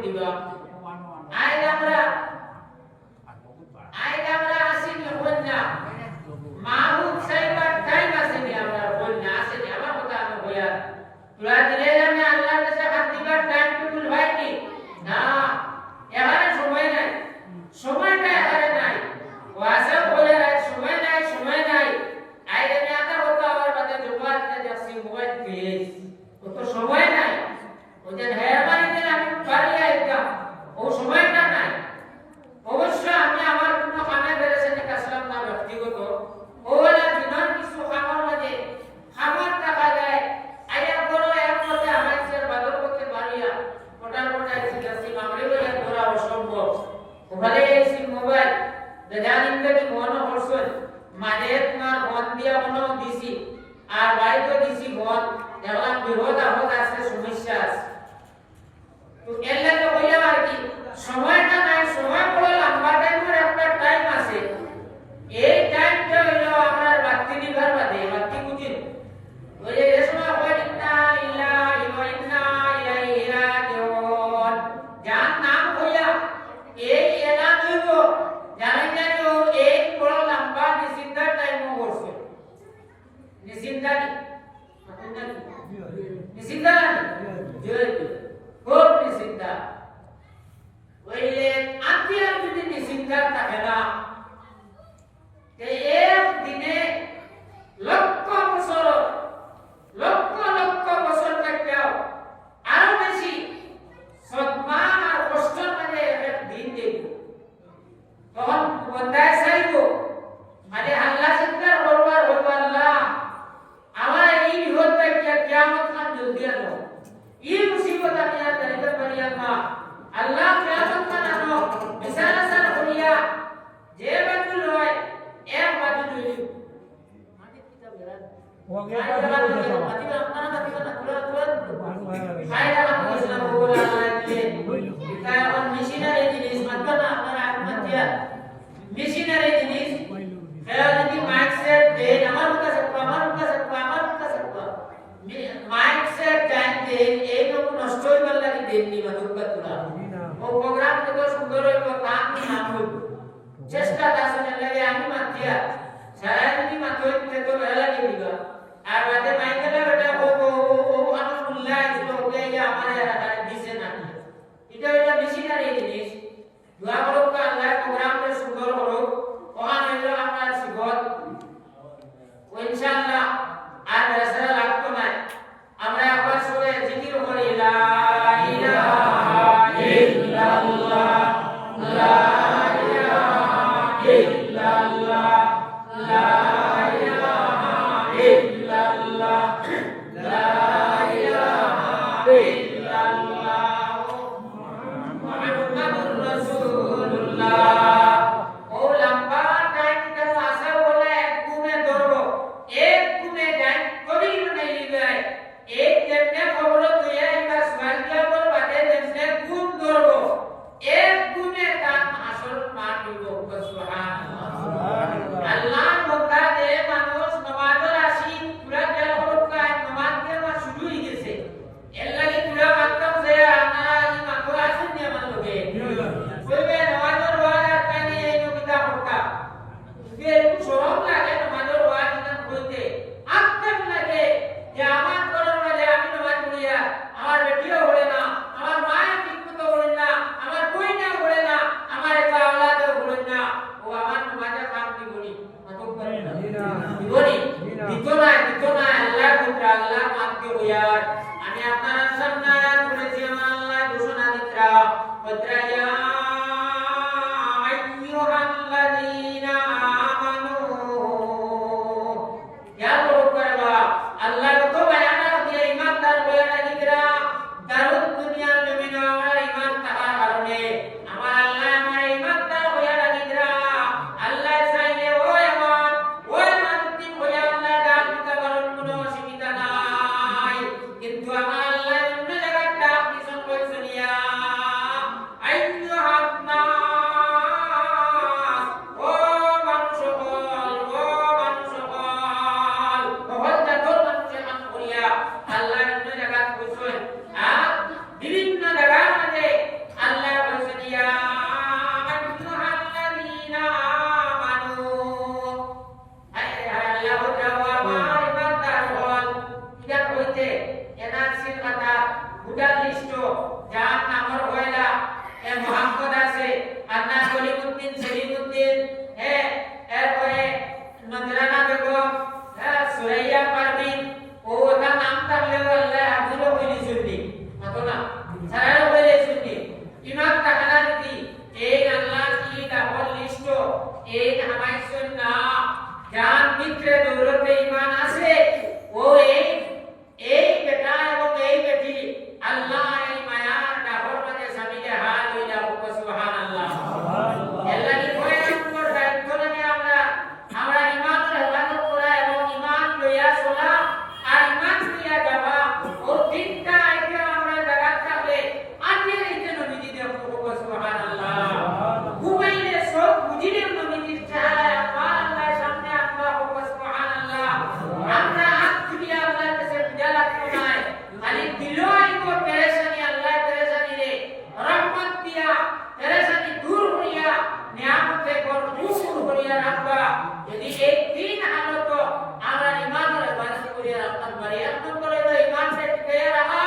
দিবা আইজ আমরা আসি কন্যা মাহুব সাইবার টাইম আছে নি আমরা কন্যা আছে নি আমার কথা আমি বইয়া তোরা দিলে আমি আল্লাহর কাছে হাত দিবার টাইম টেবিল হয় কি না এবারে সময় নাই সময়টা এবারে নাই ওয়াসব বলে সময় নাই আইজ আমি আধা কথা আমার বাদে জবাব দিতে যাচ্ছি মোবাইল পেজ ও তো সময় নাই ও যে হেয়ারবানি দিলে আমি পারি আইতাম ও সময়টা নাই অবশ্য আমি আমার কোনো কামে বেরেছে দেখাছিলাম না ব্যক্তিগত ওলা দিনের কিছু খাবার মাঝে খাবার টাকা দেয় আইয়ার বড় এক মতে আমাদের বাদর করতে পারিয়া কোটার কোটায় যাচ্ছি মামরি বলে ধরা অসম্ভব ওখানে এই মোবাইল দেখানিন কি মন হরসন মানে তোমার মন দিয়া মনো দিছি আর বাড়িতে দিছি মন দেখলাম বিরোধ আপদ আছে সমস্যা আছে তো এর লাগে হইয়া আর কি সময়টা নাই সময় বড় লম্বা টাইমের একটা টাইম আছে এই টাইমটা হইলো আমরা বাতি দিবার বাদে বাতি বুঝিন ওই যে এই সময় হয় ইন্না লিল্লাহি ওয়া ইন্না ইলাইহি রাজিউন যার নাম হইয়া এই এলান হইব জানেন জানো এই বড় লম্বা নিষিদ্ধা টাইম করছে নিষিদ্ধা নিষিদ্ধা খুব নিষিদ্ধা ওইলে আত্মীয় যদি নিষিদ্ধা থাকে না এক দিনে লক্ষ বছর থাকলেও আরো বেশি সম্মান আর কষ্টের মাঝে এক দিন দেখব তখন বন্ধায় চাইব মানে আল্লাহ চিন্তার করবার হইব আল্লাহ আমার এই বিপদটা কিয়ামত খান জলদি আনো এই মুসিবত আমি আর দাঁড়িয়ে পারি আল্লাহ আল্লাহ কিয়ামত খান আনো মিসাল আসার করিয়া যে বাজু লয় এক বাজু লইলি মাটি কিতাব বেরান ওকে মাটি আপনারা মাটি না ফায়দা আপনি ইসলাম বলা আছে এটা এখন মেশিনারি জিনিস মাত্র না আপনারা আত্মহত্যা মেশিনারি জিনিস খেয়াল যদি মাইক সেট দেন আমার কাছে মাইক সেট টাইম দেন এই লোক নষ্ট হইবার লাগি দেননি মাদুকা তোলা ও প্রোগ্রাম কত সুন্দর হইব কাম নাম হইব চেষ্টা দাসনের লাগে আমি মাতিয়া সারা যদি মাতই তো ভালো লাগে দিবা আর বাদে মাইকেলা বেটা ও আমার উল্লাহ দিল ওকে আমার দিছে না এটা মেশিনারি জিনিস দোয়া করো আল্লাহ প্রোগ্রামটা সুন্দর করো ওখানে হইলো আমরা সিবত ইনশাআল্লাহ আর রাসূল লাগতো না আমরা আবার সবাই জিকির করি লা ইলাহা ইল্লাল্লাহ লা ইলাহা ইল্লাল্লাহ লা ইলাহা ইল্লাল্লাহ লা ইলাহা ইল্লাল্লাহ মুহাম্মাদুর রাসূলুল্লাহ আমি আপনার সামনে করেছি আমার আল্লাহ ঘোষণা দিত্রা পত্রায়া আইয়ুহাল্লাযীনা আমানু ইয়া করবা আল্লাহ তো বায়ানা দিয়ে ইমানদার হয়ে লাগিরা দারুদ দুনিয়ার জমিনে আমার ঈমান থাকার কারণে আমার আল্লাহ আমার ইমানদার হয়ে লাগিরা আল্লাহ চাইলে ওই ইমান দিন হয়ে আল্লাহ ডাক দিতে পারেন কোনো অসুবিধা নাই কিন্তু আমার আল্লাহ অন্য জায়গায় ডাক দিছেন কইছেন ইয়া সারা বলে শুনি ইমান তাহারা দিদি এই আল্লাহ কি দাবল লিস্ট এই হামাইছন না জান মিত্রে দৌলতে ইমান আছে ও এই বেটা এবং এই বেটি আল্লাহ এই মায়ার দাবল মানে সামিলে হাত হইলা সুবহানাল্লাহ আল্লাহ কি কয় নম্বর দায়িত্ব নিয়ে আমরা ইমানের হেফাজত করা এবং ইমান লইয়া চলা আর ইমান লইয়া যাওয়া ও তিনটা আইটেম আমরা জায়গা থাকলে আজকে এই যে নবীজি দেব সুবহানাল্লাহ ঘুমাইলে সব বুঝিলে নবীজির চেহারা আমার আল্লাহর সামনে আল্লাহ সুবহানাল্লাহ আমরা হাত তুলিয়া আল্লাহর কাছে পূজা লাগতো না খালি দিলো আইবো পেরেশানি আল্লাহ পেরেশানি রে রহমত দিয়া পেরেশানি দূর হইয়া নিয়ামতে ভরপুর করিয়া রাখবা যদি এই তিন হালত আমরা ইমানের হেফাজত করিয়া রাখতে পারি এক নম্বর হলো ইমানকে টিকিয়ে রাখা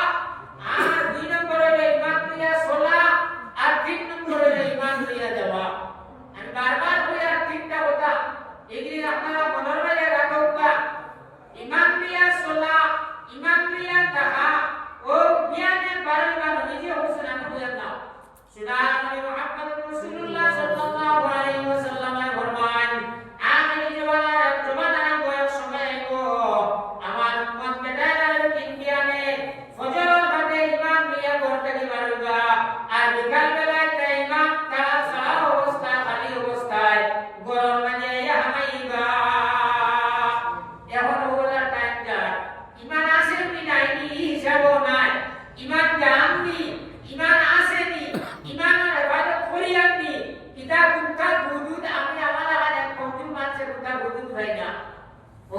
আর দুই নম্বর হলো ইমান লইয়া চলা আর তিন নম্বর হলো ইমান লইয়া যাওয়া আমি বারবার কইয়া তিনটা কথা এগুলি আপনারা মনের মাঝে রাখবা ইমান লইয়া চলা ইমান লইয়া থাকা ও জ্ঞানে বারবার নিজে হোসেন আমি বুঝান নাও সুনান নবী মুহাম্মদ রাসূলুল্লাহ সাল্লাল্লাহু আলাইহি ওয়াসাল্লাম ফরমান আমি জমানায় বয়স সময় গো আমার উম্মত বেটারা তিন জ্ঞানে ফজর বাদে ইমান নিয়ে করতে পারবা আর বিকাল বেলায় তা ইমান তা সারা অবস্থা খালি অবস্থায় গরম মানে হামাইবা এখন ওলা টাইম যায় ইমান আছে কি নাই হিসাবও নাই ইমান জাননি ইমান আসেনি ইমানের হেফাজত করিয়ানি কিতাব উঠা বুজুদ আমি আমার আগে কমজোর মানুষের উঠা বুজুদ হয় না ও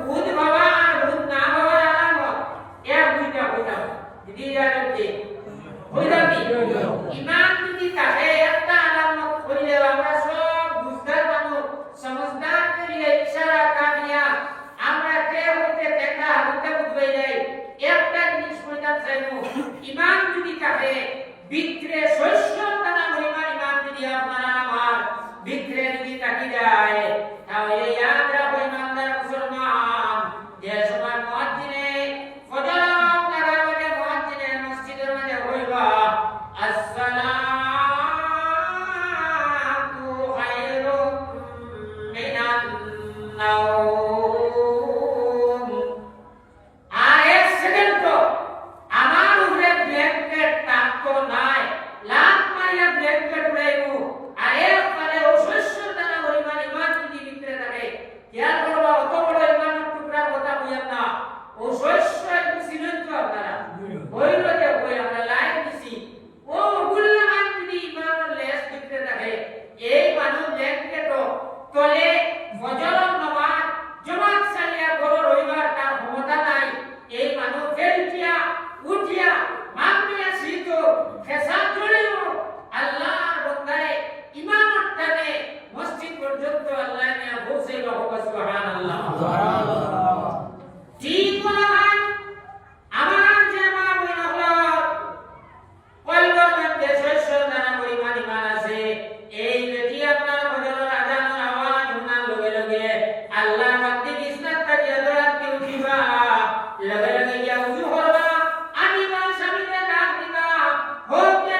বুঝ বাবা আর বুঝ না বাবার আলামত এক বুঝটা বুঝাও যদি জানতে বুঝাবি ইমান যদি থাকে একটা আলামত করিলে আমরা সব বুঝদার মানুষ সমঝদার করিলে ইশারা কামিয়া আমরা কে হইতে দেখা হইতে বুঝবাই যাই একটা জিনিস বুঝাতে চাইবো ইমান যদি থাকে ভিতরে শস্য দানা পরিমাণ ইমান যদি আপনারা আমার ভিতরে যদি থাকি যায় তাহলে ইয়াদ রাখো ইমানদার মুসলমান যে সময় মুয়াজ্জিনে ফজর লাগার মধ্যে মুয়াজ্জিনে মসজিদের মধ্যে হইবা আসসালাতু খায়রুম মিনান নাওম আর এক সেকেন্ড তো আমার উপরে ব্ল্যাঙ্কেট টাকতো নাই লাত মারিয়া ব্ল্যাঙ্কেট উড়াইবো আর এর ফলে অশস্য দ্বারা পরিমাণ ইমান যদি ভিতরে থাকে খেয়াল করবা অত বড় ইমানের টুকরার কথা বুঝেন না অশস্য একটু ছিলেন তো আপনারা হইল যে হই আমরা লাইন দিছি ও গুল্লামান যদি ইমানের লেস ভিতরে থাকে এই মানুষ ব্ল্যাঙ্কেট তলে ফজর নামাজ জামাত সালিয়া করো রবিবার তার ক্ষমতা নাই এই মানুষ ফেলটিয়া উঠিয়া মামলিয়া সিদ্ধ ফেসাদ জড়িও আল্লাহর বন্দারে ইমানত টানে মসজিদ পর্যন্ত আল্লাহ নিয়ে পৌঁছে হোক সুবহানাল্লাহ সুবহানাল্লাহ ঠিক বলা হয় আমার যে মা বোন হলো কলবের মধ্যে শস্য দানা পরিমাণ ইমান আছে এই বেটি আপনার ফজরের আযানের আওয়াজ শোনার লগে লগে আল্লাহর বান্দি বিছনাত থেকে দৌড়াতে উঠিবা লগে লগে গিয়া উযু করবা আনিবা সামনে ডাক দিবা হোক যে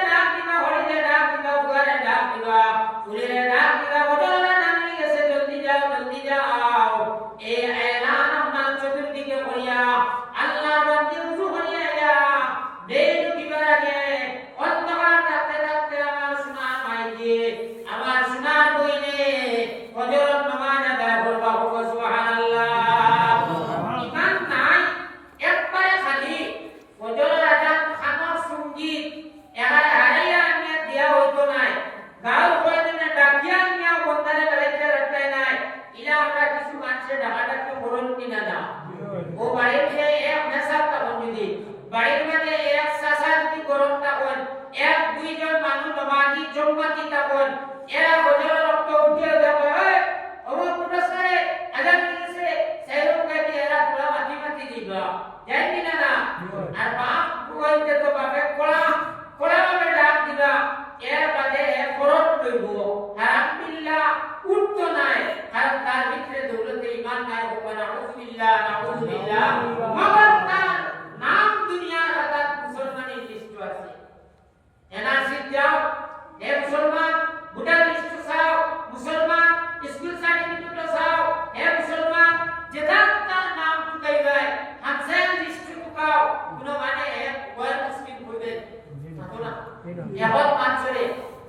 এখন মানুষরে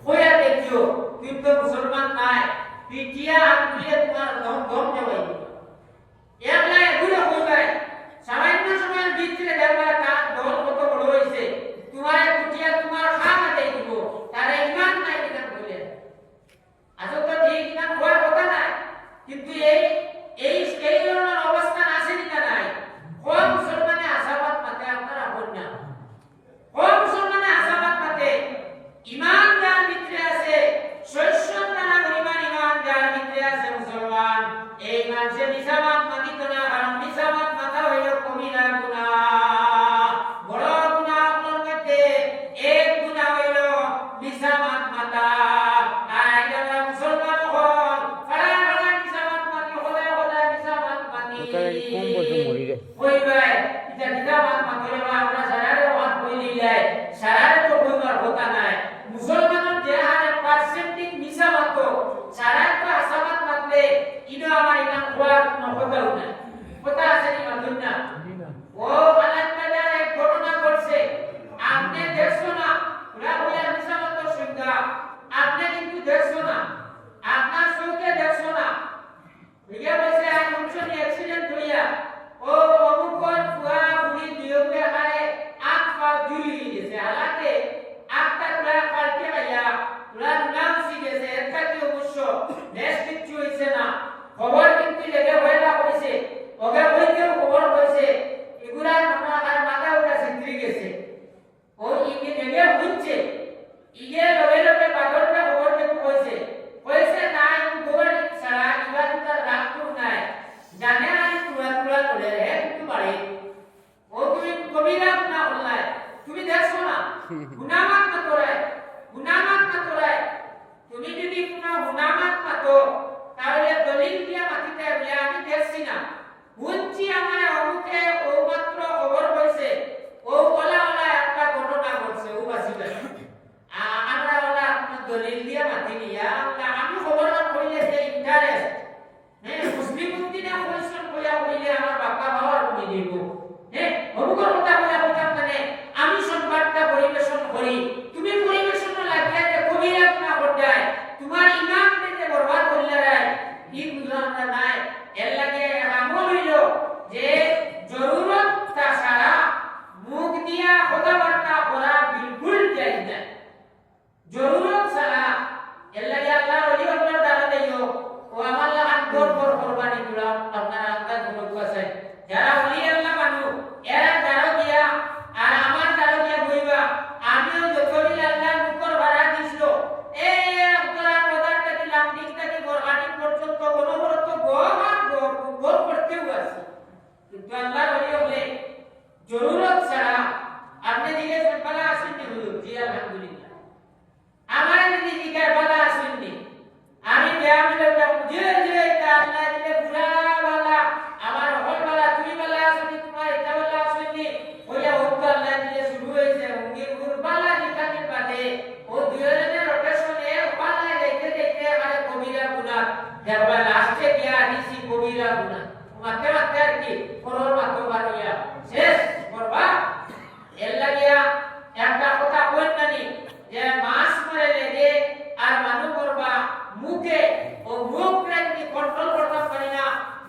কইয়া দেখিও তুই তো মুসলমান নাই পিটিয়া আনলে তোমার দম দম যাবে একলা এগুলো কইবাই সামান্য সময়ের ভিতরে দেখবা তার দল কত বড় হইছে তোমার পিটিয়া তোমার খানা দেই দিব তার ঈমান নাই কিনা বলে আজও তো ঠিক না হওয়ার কথা নাই কিন্তু এই ধরনের অবস্থা আসেনি না নাই কোন মুসলমানে আশাবাদ পাতে আপনারা হন না কোন মুসলমানে আশাবাদ পাতে ঈমান যার ভিতরে আছে শৈশব নানা পরিমাণ ঈমান যার ভিতরে আছে মুসলমান এই মানুষে নিসাবাদ মানিত না কারণ নিসাবাদ মাথা হইল কবিরা গুনাহ বড় গুনাহগুলোর মধ্যে এক গুনাহ হইল নিসাবাদ মাথা আর যারা মুসলমান হন ফালা ফালা নিসাবাদ মানি হলে হলে নিসাবাদ মানি কম বছর মরি রে কইবাই এটা নিসাবাদ মানি আমরা সারারে ওয়াজ কইলি যায় সারারে তো কইবার কথা নাই মুসলমানের যে হারে পার্সেন্টেজ নিসাবাদ তো সারারে তো আশাবাদ মানলে ইনো আমার ইমান হওয়ার কোনো কথাও নাই কথা আছে নি মাতুন না ও আলাদ বাজার এক ঘটনা ঘটছে আপনি দেখছো না পুরা হইয়া নিসাবাদ তো সংজ্ঞা আপনি কিন্তু দেখছো না আপনার চোখে দেখছো না ইয়া বলছে আর মুনশনি অ্যাক্সিডেন্ট হইয়া ও অমুকর পুরা বুড়ি দিয়কে হারে আট পা জুড়ি গেছে হালাতে আটটা পুরা পাল্টে গিয়া পুরা নামছি গেছে একটা কি অবশ্য দেশ কিচ্ছু হইছে না খবর কিন্তু লেগে হইলা কইছে ওকে কইতেও খবর কইছে এগুলা আর মাথা উঠা সিদ্রি গেছে ও ইগে লেগে হইছে ইগে লগে লগে পাগলটা খবর কে কইছে কইছে নাই খবর ছাড়া ইবাদ তার রাখতো নাই জানে না পুরা পুরা করে রে কিন্তু বাড়ি ও তুমি কবিরা গুনাহ করলাই তুমি দেখছো না গুনাহমাত না করে তুমি যদি কোনো গুনাহমাত পাতো তাহলে দলিল দিয়া মাটিতে আমি দেখছি না বুঝছি আমার অমুকে ও মাত্র খবর হইছে ও ওলা একটা ঘটনা ঘটছে ও বাসিবে আমরা ওলা আপনার দলিল দিয়া মাটি নিয়া আমি খবর কইলে যে ইন্টারেস্ট মুসলিম উদ্দিনে পরিশ্রম কইলে আমার বাবা বাবার কই দিব অমুকর কথা মানে আমি সংবাদটা পরিবেশন করি তুমি পরিবেশন লাগিয়ে যে কবিরা গুনাহ করতে তোমার ঈমান তে বরবাদ করলে রায় কি বুঝলাম না নাই এর লাগে আমল হইল যে জরুরত ছাড়া মুখ দিয়া কথাবার্তা করা বিলকুল জায়েজ না জরুরত ছাড়া এর লাগে আল্লাহ ওলি আপনার দ্বারা দেইও ও আমার লাগান দর কুরবানি দিলাম আপনারা আন্দাজ করতে আছে যারা ওলি আল্লাহ মানু এরা দ্বারা দিয়া আর আমার দ্বারা দিয়া বইবা আমিও যতই আল্লাহ মুকর ভাড়া দিছিল এই আপনারা পদার্থ দিলাম ঠিক থেকে গোরহানি পর্যন্ত গণবরত গোর করতেও আছে কিন্তু আল্লাহ ওলি হলে জরুরত ছাড়া আপনি দিকে বালা আসেননি হুজুর জি আলহামদুলিল্লাহ আমার যদি দিকে বালা আসেননি আমি ব্যায়াম যে এটা আল্লাহ দিলে পুরা বালা আমার হল বালা তুমি বালা আসেনি তোমার এটা বালা আসেনি ওইয়া উত্তর আল্লাহ দিলে শুরু হয়েছে উঙ্গির বালা নিকানি বাদে ও দুজনের রোটেশনে বালা দেখতে দেখতে আরে কবিরা গুনাহ দেখবা লাস্টে গিয়া দিছি কবিরা গুনাহ মাত্র আর কি করোর মাত্র বারইয়া শেষ করবা এর লাগিয়া একটা কথা কই নানি যে মাস মারে লেগে আর মানু করবা মুখে ও মুখরে যদি কন্ট্রোল করতে পারি না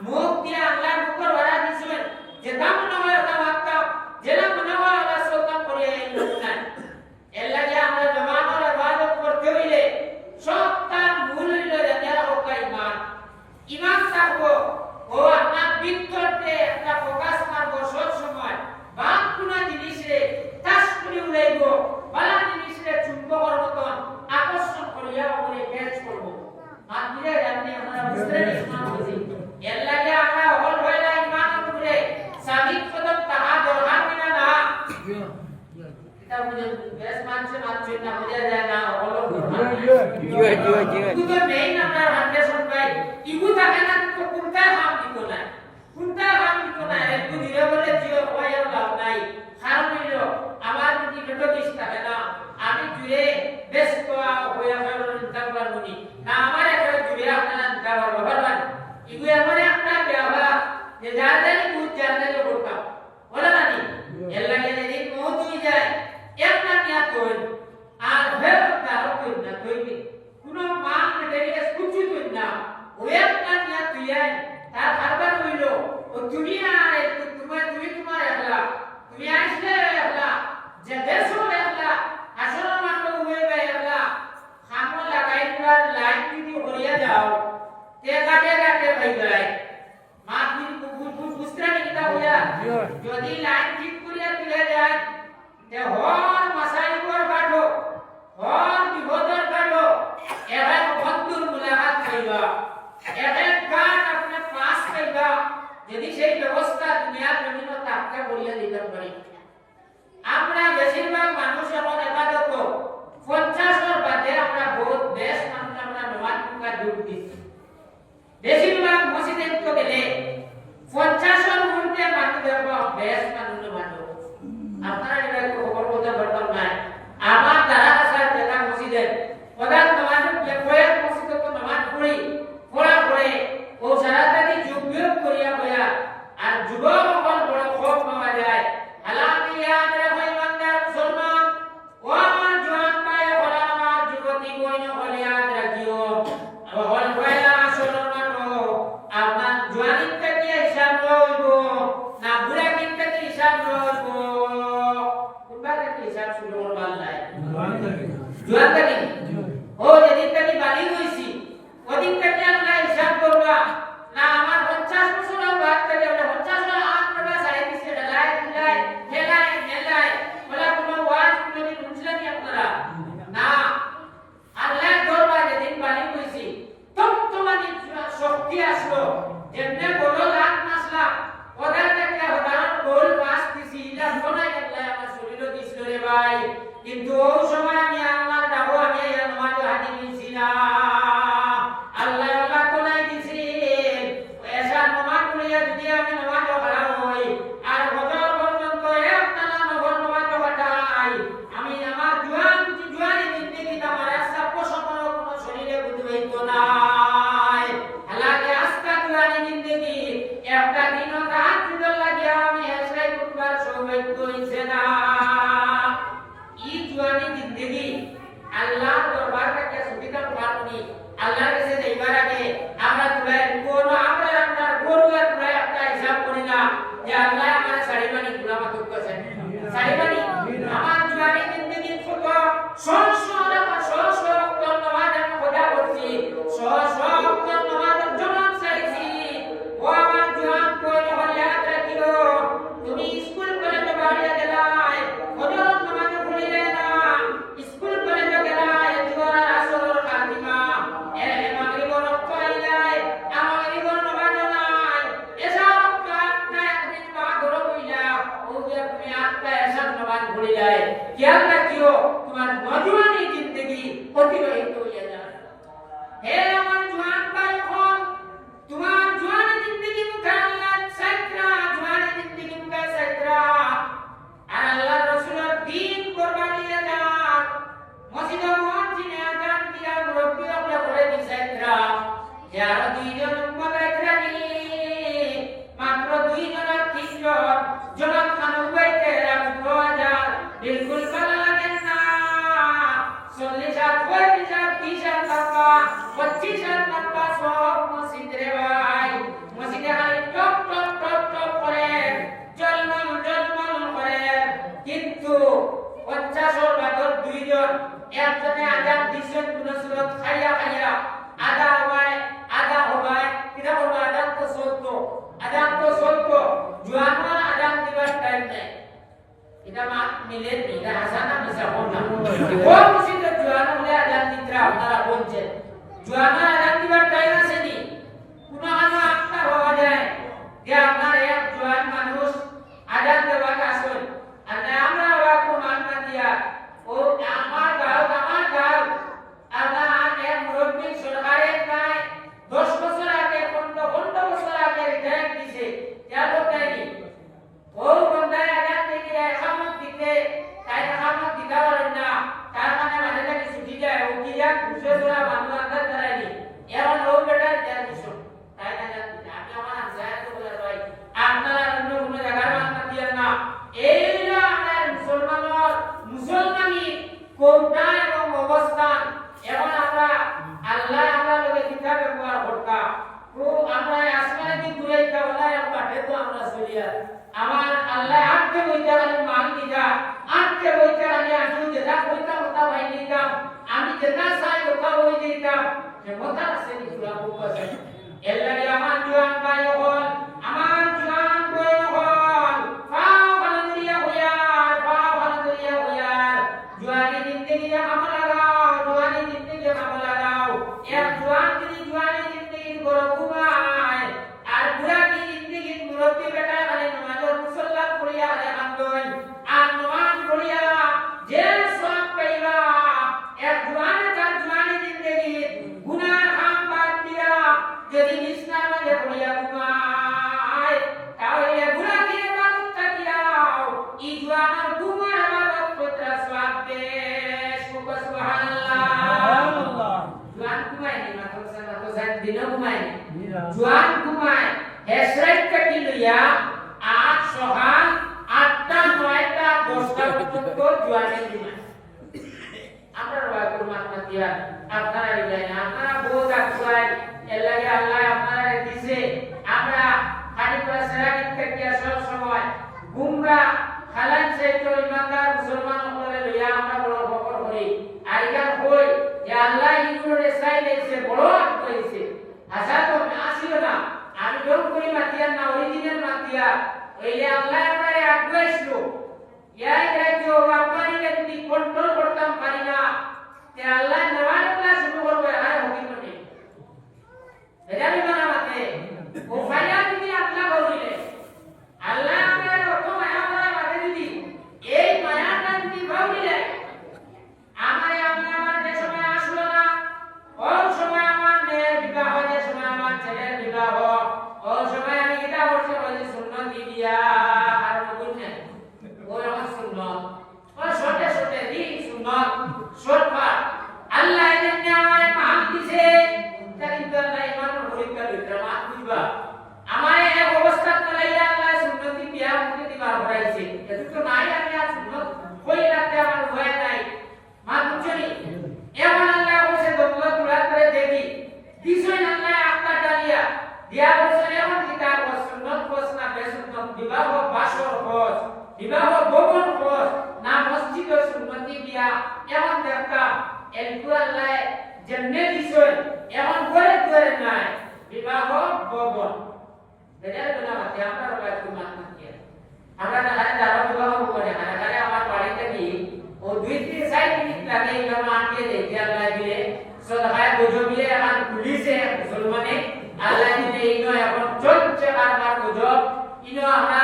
মুখ দিয়ে আল্লাহ মুখর ভরা দিছেন যে দাম না হয় ওটা মাত্রা যেটা মনে হয় ওটা সত্যান করে লোক নাই এর লাগে আমরা জমানোর ইবাদত করতে হইলে সবটার মূল হইল যারা ওকা ইমান থাকবো ও আপনার ভিতরতে একটা ফোকাস মারবো সব সময় বাম কোন জিনিসে টাচ করে উড়াইব বালা জিনিসে চুম্বকর মতন আকর্ষণ করিয়া ওরে ক্যাচ করব আপনিরা জানেন আমরা বুঝতে ইসলাম বুঝি এর লাগে আমরা হল হইলা ইমান উপরে সাবিত কদম তাহা দরকার বিনা না এটা বুঝে বেশ মানছে না বুঝা যায় না হল জি মেইন আমরা ফাউন্ডেশন পাই ইগু থাকে না তো কোনটা কাম দিত না একটু ধীরে বলে জিও হয় আর লাভ নাই কারণ হইল আমার যদি মেথডিস থাকে না আমি জুড়ে ব্যস্ত হয়ে চিন্তা করবনি না আমার একটা জুড়ে আপনারা চিন্তা করবো পারবেন ইগু এমন একটা ব্যবহার যে যার জানি বুঝ যার জানি করতাম বলে না নি এর লাগে যদি মৌত হয়ে যায় একটা নিয়াত হইল বেশিরভাগ মসজিদে তো গেলে 50 মধ্যে মানুষ দেখো বেশ মানুষ মানুষ আপনারা এটা একটু খবর বলতে পারতাম না আমার দ্বারা আসার দেখা মসজিদে প্রধান নামাজ কয়েক মসজিদে তো নামাজ পড়ি পড়া পড়ে ও সারাটাকে যোগ বিয়োগ করিয়া করিয়া আর যুবক সকল বড় খোপ পাওয়া যায় হালাকি ইয়াদ রাখো ইমানদার মুসলমান ও আমার জওয়ান ভাই হল আমার যুবতী বোন হল ইয়াদ রাখিও হল পয়লা আসল মানো আপনার জওয়ানির থেকে হিসাব রইব না বুড়াকির থেকে হিসাব রইব কোনটা থেকে হিসাব শুরু করব আল্লাহ জওয়ান থেকে ও যেদিন থেকে বাড়ি হইছি ওদিন থেকে আল্লাহ হিসাব করবা না আমার 50 বছরের বাদ থেকে 50 বছর আট টাকা সাড়ে দিছে হেলায় বলা কোনো ওয়াজ কোনোদিন শুনছিলেন আপনারা না আল্লাহ দরবা যেদিন বাড়ি হইছি তোমার শক্তি আসলো যেমনে বড় লাখ নাসলা ওদের থেকে উদাহরণ গোল পাস দিছি এটা শোনাই আল্লাহ আমার শরীরও দিছিল রে ভাই কিন্তু ওই সময় আমি আল্লাহর ডাকো আমি নামাজ হাজির হইছি না আল্লাহ ওলা কোনাই দিছি এসা নামাজ পড়িয়া যদি আমি নামাজ পড়া হই আর বছর পর্যন্ত একটা নগর নামাজ পড়াই আমি আমার জুয়ানি জিন্দেগি আমার একটা পোষণের কোনো শরীরে বুঝবেইত না হালাকে আজকা জুয়ানি জিন্দেগি একটা দিনও রাত জুদল লাগিয়া আমি হেসরাই উঠবার সৌভাগ্য হইছে না ই জুয়ানি জিন্দেগি আল্লাহ দরবার থেকে সুবিধা পাওনি আল্লাহর কাছে যাইবার আগে আমরা তুলাই কোন আমরা গরুয়া তুলাই একটা হিসাব করি না যে আল্লাহ আমার সাড়িবানি গুলা মাতুক করেছেন সাড়িবানি আমার জুয়ানি জিন্দেগি কত সহস্র নামাজ আমি খোদা করছি সহস্র নামাজ জমান চাইছি ও আমার জওয়ান কোন হল ইয়াদ রাখিও তুমি স্কুল কলেজে বাড়িয়া গেলাই ফজর নামাজ পড়িলে না স্কুল কলেজে গেলাই জোরা আসর খাতিমা এ মাগরিবর পাইলাই আমাগরিবর নামাজ নাই এসব কাজ না একদিন মা ধরো কইলা ও যে তুমি আটটা এসব নামাজ পড়িলাই খেয়াল রাখিও তোমার নজওয়ানি জিন্দেগি অতিবাহিত হইয়া যায় হে আমার জওয়ান ভাই হল তোমার জওয়ানি জিন্দেগি মুখাল্লাত সাইত্রা জওয়ানি জিন্দেগি মুখা সাইত্রা আর আল্লাহর রাসূলের দ্বীন কুরবানিয়া যান মসজিদ মুয়াজ্জিনে আযান দিয়া মুরব্বি আমরা করে দি সাইত্রা যারা দুইজন উম্মত আইত্রানি মাত্র দুইজন আর তিনজন জনাব খানু বাইতে রাম 2000 বিলকুল ভালো লাগে না 40 আর 35 আর 30 আর টাকা 25 আর টাকা সব মসজিদ রে ভাই মসজিদে খালি টপ করে জলমল করে কিন্তু 50 ওর ভাগর দুইজন একজনে আজান দিছেন কোন সুরত খাইয়া আধা হয় কিরা করবা আজান তো চলতো জুয়ানা আজান দিবার টাইম নাই এটা মা মিলে এটা হাসানা মিশা কোনা ও মসজিদে জুয়ানা হলে আজান দিতরা আপনারা বলছেন জুয়ানা আজান দিবার টাইম আছে নি কোন আটটা হওয়া যায় যে আপনার এক জওয়ান মানুষ আজান দেওয়া আসল আর আমরা ওয়াকু মাননা দিয়া ও আমার গাঁও আল্লাহ এক মুরব্বী সরকারের প্রায় 10 বছর আগে 15 বছর আগে রিটায়ার দিছে ইয়ার বলতাইনি ও বন্দায় আজান থেকে একামত দিতে তাই একামত দিতে পারেন না তার মানে মাঝে থেকে ছুটি যায় ও কি যা ঘুষে ধরা বান্ধব আন্দাজ করায়নি এখন ও বেটার দেয়া দিছো তাই না জানি আমি আমার আনসার তো বলে ভাই আপনারা অন্য কোনো জায়গার মাননা দিয়েন না এইটা আমাদের মুসলমানি কোনটা এবং অবস্থান এখন আমরা আল্লাহ আমরা লোকে কিতাব ব্যবহার করতাম তো আমরা আসমানে দিন ঘুরাইতা ওলাই পাঠে তো আমরা চলিয়া আমার আল্লাহ আটকে বইতে আমি মান দিতা আটকে বইতে আমি আসু যেটা কইতা কথা ভাই দিতাম আমি যেটা চাই কথা বই দিতাম যে কথা আছে নি পুরা বুক আছে এর লাগি আমার জওয়ান ভাই হল আমার জওয়ান বই হল পাও ভালদরিয়া হইয়া জওয়ানি জিন্দেগি আমল লাগাও জওয়ানি জিন্দেগি আমল লাগাও এক জওয়ান যদি জওয়ানি জিন্দেগি বড় ঘুমায় আর বুড়ানি জিন্দেগি মুরব্বি বেটা মানে নামাজের মুসল্লা পড়িয়া আলহামদুলিল্লাহ আর নামাজ পড়িয়া যে সব পাইবা এক জওয়ান তার জওয়ানি জিন্দেগি গুনাহ হাম বাদ দিয়া যদি দিনও ঘুমায় জোয়ান ঘুমায় হেসরাইট কাটি লইয়া 8 সকাল 8টা 9টা 10টা পর্যন্ত জোয়ানে ঘুমায় আমরা বাকুর মাতিয়া আপনারা যাই না আপনারা বহুত আকুয়াই এর লাগে আল্লাহ আপনারা দিছে আমরা খালি করে সেরামিক থেকে সব সময় গুমরা খালান সেইতো ইমানদার মুসলমান হলে লইয়া আমরা বড় বকর করি আর ইগান কই যে আল্লাহ ইগুরে চাইলেছে বড় কইছে আশা তো আসিল না আমি জোর করি মাতিয়া না অরিজিনাল মাতিয়া ওইলে আল্লাহ আমারে আগুয়াইছিল ইয়াই রাজ্য আপনারিকে যদি কন্ট্রোল করতাম পারি না তে আল্লাহ নেওয়ার ক্লাস শুরু করবে আর হকিম নেই এজানি বানাতে ও ফাইয়া যদি আল্লাহ বলিলে আল্লাহ আমাদের অত মায়া করা বাদে যদি এই মায়াটা যদি ভাবিলে আমার যে সময় আসলো না ওই সময় আমার মেয়ের বিবাহ যে সময় আমার ছেলের বিবাহ ওই সময় আমি এটা বলছি বলছি সুন্নত দিয়া আর নতুন নেই ওই আমার সুন্নত ওই ছোটে ছোটে দিন সুন্নত শর্টকাট আল্লাহ এদের আমায় মাপ দিছে তা কিন্তু আল্লাহ ইমানের পরীক্ষা দিতে মাপ দিবা আমায় এক অবস্থা করাইয়া আল্লাহ সুন্নতি বিয়া মুক্তি দিবা করাইছে এত তো নাই আমি আর সুন্নত কই রাখতে আমার ভয় নাই মা বুঝছনি এমন আল্লাহ বলছে দোলা তুলা করে দেখি দিছই আল্লাহ আত্মা ডালিয়া দিয়া বলছে এমন কিতাব সুন্নত কোস না বেসুন্নত বিবাহ বাসর কোস বিবাহ ভবন কোস না মসজিদ সুন্নতি বিয়া এমন দেখতাম এলকু আল্লাহ যেমনে দিছই এমন করে করে নাই বিবাহ ভবন বেজার না মাতে আমরা বাড়ি মান মাতিয়া আমরা না হাতে দাঁড়া বিবাহ করে না আরে আমার বাড়িতে কি ও 2-3 সাইড মিনিট লাগে ইমাম আনকে দেখে আল্লাহ দিলে সদহায় গজবিয়ে আর পুলিশে মুসলমানে আল্লাহ দিলে ইনো এখন চলছে বারবার গজব ইনো আমরা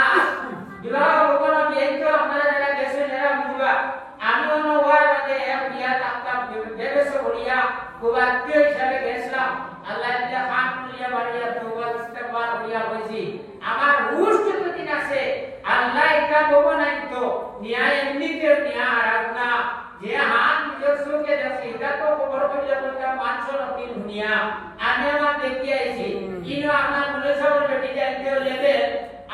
বিবাহ ভবন বিয়ে তো আপনারা যারা গেছে যারা বুঝবা আমি অন্য ওয়ার মধ্যে এক বিয়া তাকতাম বেবেসে বলিয়া গোবাত্য হিসাবে গেছিলাম আল্লাহ দিলে খান কুলিয়া বাড়িয়া তোবা ইস্তেগফার বলিয়া কইছি আমার হুশ যতদিন আছে আল্লাহ এটা বলবো নাই তো ন্যায় এমনিতে ন্যায় হারাত না যে হাত নিজের চোখে দেখছি এটা তো খবর করিয়া বলতাম মানুষের অতি দুনিয়া আমি আমার দেখি আইছি ইনো আপনার মনে সবর বেটি জানতে লেভেল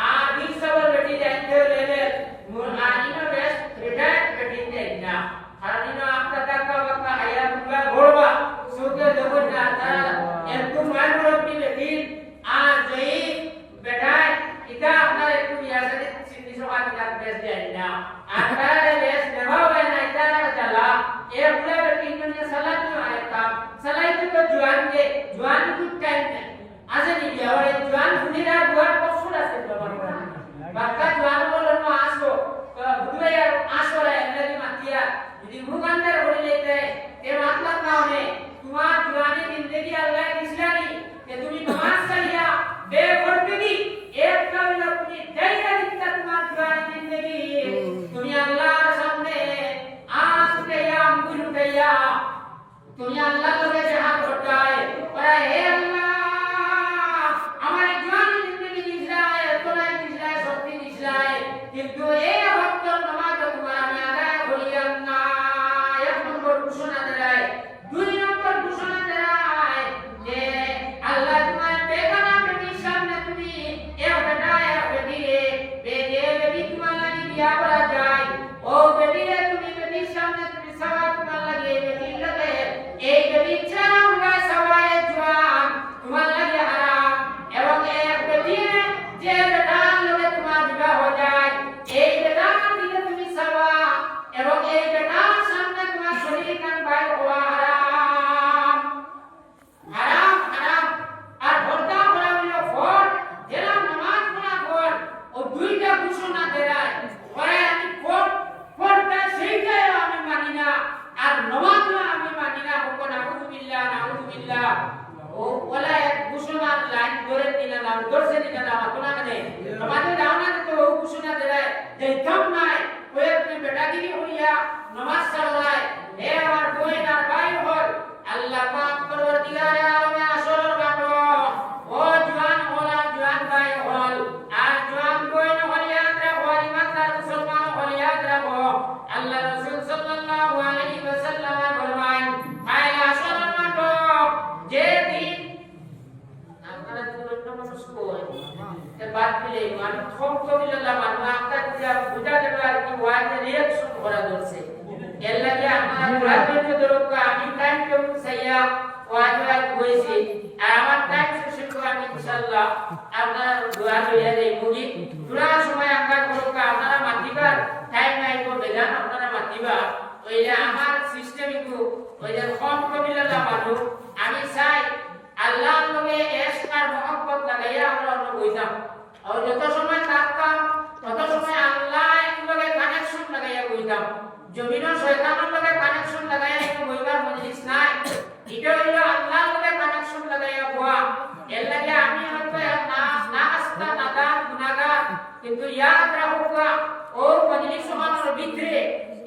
আর বিশ সবর বেটি জানতে লেভেল ইনো বেশ রিটায়ার্ড বেটি দেয় না কারণ ইনো আপনার টাকা বাকা হায়া বুকা ঘোরবা চোখে দেখুন না তারা একটু মায়ের আপনি বেটি আর যেই বেটায় এটা আপনার একটু ইয়াসাতে সিদ্ধি সকাল কাজ বেশ দেয় না আর তারা বেশ দেওয়া হয় না এটা চালা এ পুরা বেটি ইনো সালাত নিয়ে আয়তা সালাই তো জোয়ান কি টাইম নেই আছে নি আর জোয়ান ফুলিরা দুয়ার কসুর আছে বাবার বাক্কা জোয়ান বলন আসো বুঝবে আর আসো রে এলাকি মাতিয়া যদি মুগান্দার হয়ে যেতে এ मतलब না হবে তোমার জোয়ানি জিন্দেগি আল্লাহ দিছলানি যে তুমি নামাজ ছাড়িয়া বেপরদি এক কারণে তুমি জায়গা দিতে তোমার জোয়ানি জিন্দেগি তুমি আল্লাহর সামনে আজকে আমগুল উঠাইয়া তুমি আল্লাহর কাছে হাত উঠায় ওরে হে আল্লাহ আমার জোয়ানি জিন্দেগি দিছলাই তোলাই দিছলাই শক্তি দিছলাই কিন্তু এই ভক্ত নামাজ তোমার আমি আদায় করিলাম না এক নম্বর ঘোষণা দেয় 2 নম্বর ঘোষণা দেয় যে আল্লাহ তোমার বেগানা বেটির সামনে তুমি এক বেটা এক বেটি বেজে বেটি তোমার লাগি বিয়া করা যায় ও বেটি তুমি বেটির সামনে তুমি সওয়া তোমার লাগি বেটি লাগে এই বেটি ছাড়া উড়া সওয়ায়ে জওয়ান তোমার লাগি হারাম এবং এক বেটি যে বেটা লগে তোমার বিবাহ হয়ে যায় এই বেটা দিলে তুমি সওয়া এবং এই বেটার সামনে তোমার শরীর কান বাইর হওয়া হারাম হারাম হারাম আর ভর্তা করা হলো ফল যেরাম নামাজ পড়া ফল ও দুইটা ঘোষণা দেয় পরে আমি ফলটা সেইটাই আমি মানি না আর নামাজ আমি মানি না হুকুম নাউযুবিল্লাহ ও ওলা এক ঘোষণা লাইন ধরে দিলাম ধরছে দিলাম আপনারা কানে আমাদের দাওনা তো ও ঘোষণা দেয় যে থম নাই ওই আপনি বেটাগিরি হইয়া নামাজ ছাড়ায় হে আমার বোন আর ভাই হল আল্লাহ পাক পরবর্তীকার আলমে আসর বাটো ও জওয়ান হলা জওয়ান ভাই হল আর জওয়ান বোন হল ইয়াদ রাখো ইমানদার মুসলমান হল ইয়াদ রাখো আল্লাহ রাসূল সাল্লাল্লাহু আলাইহি ওয়াসাল্লাম ফরমায় আয় আসর বাটো যে দিন কম কবিল্লাহ মানুষ আপনার দিয়া বুঝা যাবে আর কি ওয়াজে রিঅ্যাকশন করা দরছে এর লাগে আপনারা পুরাতন দরকা আমি টাইম টেবিল সাইয়া ওয়াজ কইছি আর আমার টাইম শেষ করে আমি ইনশাআল্লাহ আপনার দোয়া লইয়া দেই মুগি পুরা সময় আমরা দরকা আপনারা মাতিবার টাইম নাই কো বেজান আপনারা মাতিবা ওইলা আমার সিস্টেম একটু ওইলা কম কবিল্লাহ মানুষ আমি চাই আল্লাহর লগে ইশক আর মহব্বত লাগাইয়া আমরা অন্য কইতাম আর যত সময় থাকতাম তত সময় আল্লাহর লগে কানেকশন লাগাইয়া কইতাম জমিনও শয়তানের লগে কানেকশন লাগাইয়া একটু কইবার মজলিস নাই এটা হইলো আল্লাহর লগে কানেকশন লাগাইয়া কোয়া এর লাগে আমি হয়তো না আস্তা নাদান গুনাহগার কিন্তু ইয়াদ রাখুকা ও মজলিস সমানের ভিতরে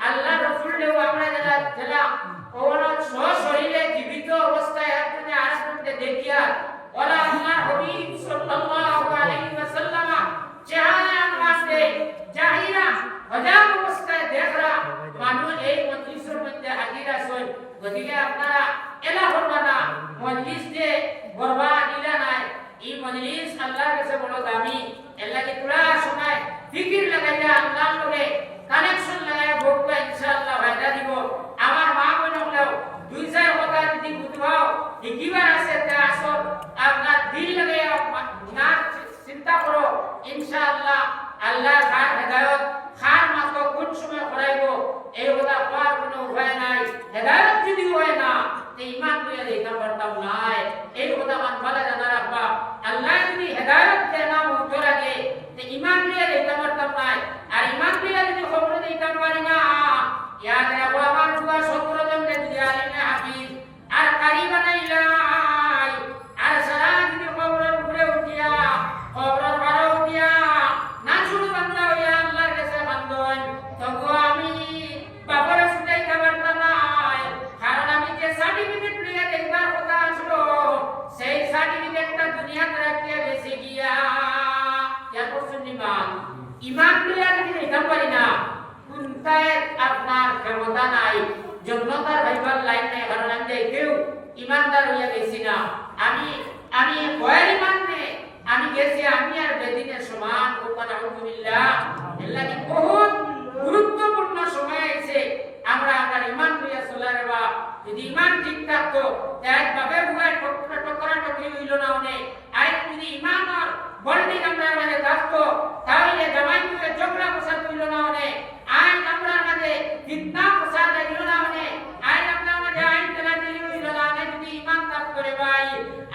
আল্লাহ রাসূলও আমরা যারা ওরা সশরীরে জীবিত অবস্থায় একজনে আরেকজনকে দেখিয়া ওরা আল্লাহর হাবিব সাল্লাল্লাহু আলাইহি ওয়াসাল্লাম চেহারা মাসে জাহিরা হজাম অবস্থায় দেখরা মানুষ এই মজলিসের মধ্যে হাজির আছেন গতিকে আপনারা এলা করবানা মজলিস যে বরবাদ দিলা নাই এই মজলিস আল্লাহর কাছে বড় দামি এর লাগে পুরা সময় ফিকির লাগাইয়া আল্লাহর লগে কানেকশন লাগাইয়া ভোগবা ইনশাআল্লাহ ফায়দা দিব আমার মা বোনগুলো দুই চার কথা যদি বুঝবাও কিবার আছে তা আসল আপনার দিল লাগাইয়া না চিন্তা করো ইনশাআল্লাহ আল্লাহ খার হেদায়েত খার মাত্র কোন সময় করাইব এই কথা পার কোনো উপায় নাই হেদায়েত যদি হয় না তে ঈমান লইয়া দিতে পারতাম নাই এই কথা মান ভালো জানা রাখবা আল্লাহ যদি হেদায়েত দেয় না মুখে লাগে তে ঈমান লইয়া দিতে পারতাম নাই আর ঈমান লইয়া যদি খবর দিতে পারি না ইয়াদ রাখো আমার দুয়া 17 জন যদি আলেমে হাফিজ আর কারি বানাইলাই আর সারা যদি খবরের উপরে উঠিয়া খবরের বারে উঠিয়া না শুরু বান্দা হইয়া আল্লাহর কাছে বান্দন তবু আমি বাবারে ছুটাই খাবার নাই কারণ আমি যে সার্টিফিকেট লইয়া দেখবার কথা আসলো সেই সার্টিফিকেটটা দুনিয়াতে রাখিয়া গেছে গিয়া কেন করছেন ঈমান লইয়া যদি দেখতে পারি না কোনটায় আপনার ক্ষমতা নাই জন্নতার ভাইবার লাইন নাই কারণ আমি যে কেউ ইমানদার হইয়া গেছি না আমি কয়ের ইমান নে আমি গেছি আমি আর বেদিনের সমান ওখানে আলহামদুলিল্লাহ আল্লাহ কি বহুত গুরুত্বপূর্ণ সময় আছে আমরা আমার ইমান লইয়া চলার বা যদি ইমান ঠিক থাকতো তাই বাবে হুয়ার টকরা টকরি হইল না অনেক আর যদি ইমান আর বলটি আমরা মানে থাকতো তাহলে জামাই করে ঝগড়া ফসাদ হইল না অনেক আইন আমরা মাঝে ফিতনা ফসাদ হইল না অনেক আইন আমরা মাঝে আইন তেলাতি হইল না অনেক যদি ইমান থাকতো রে ভাই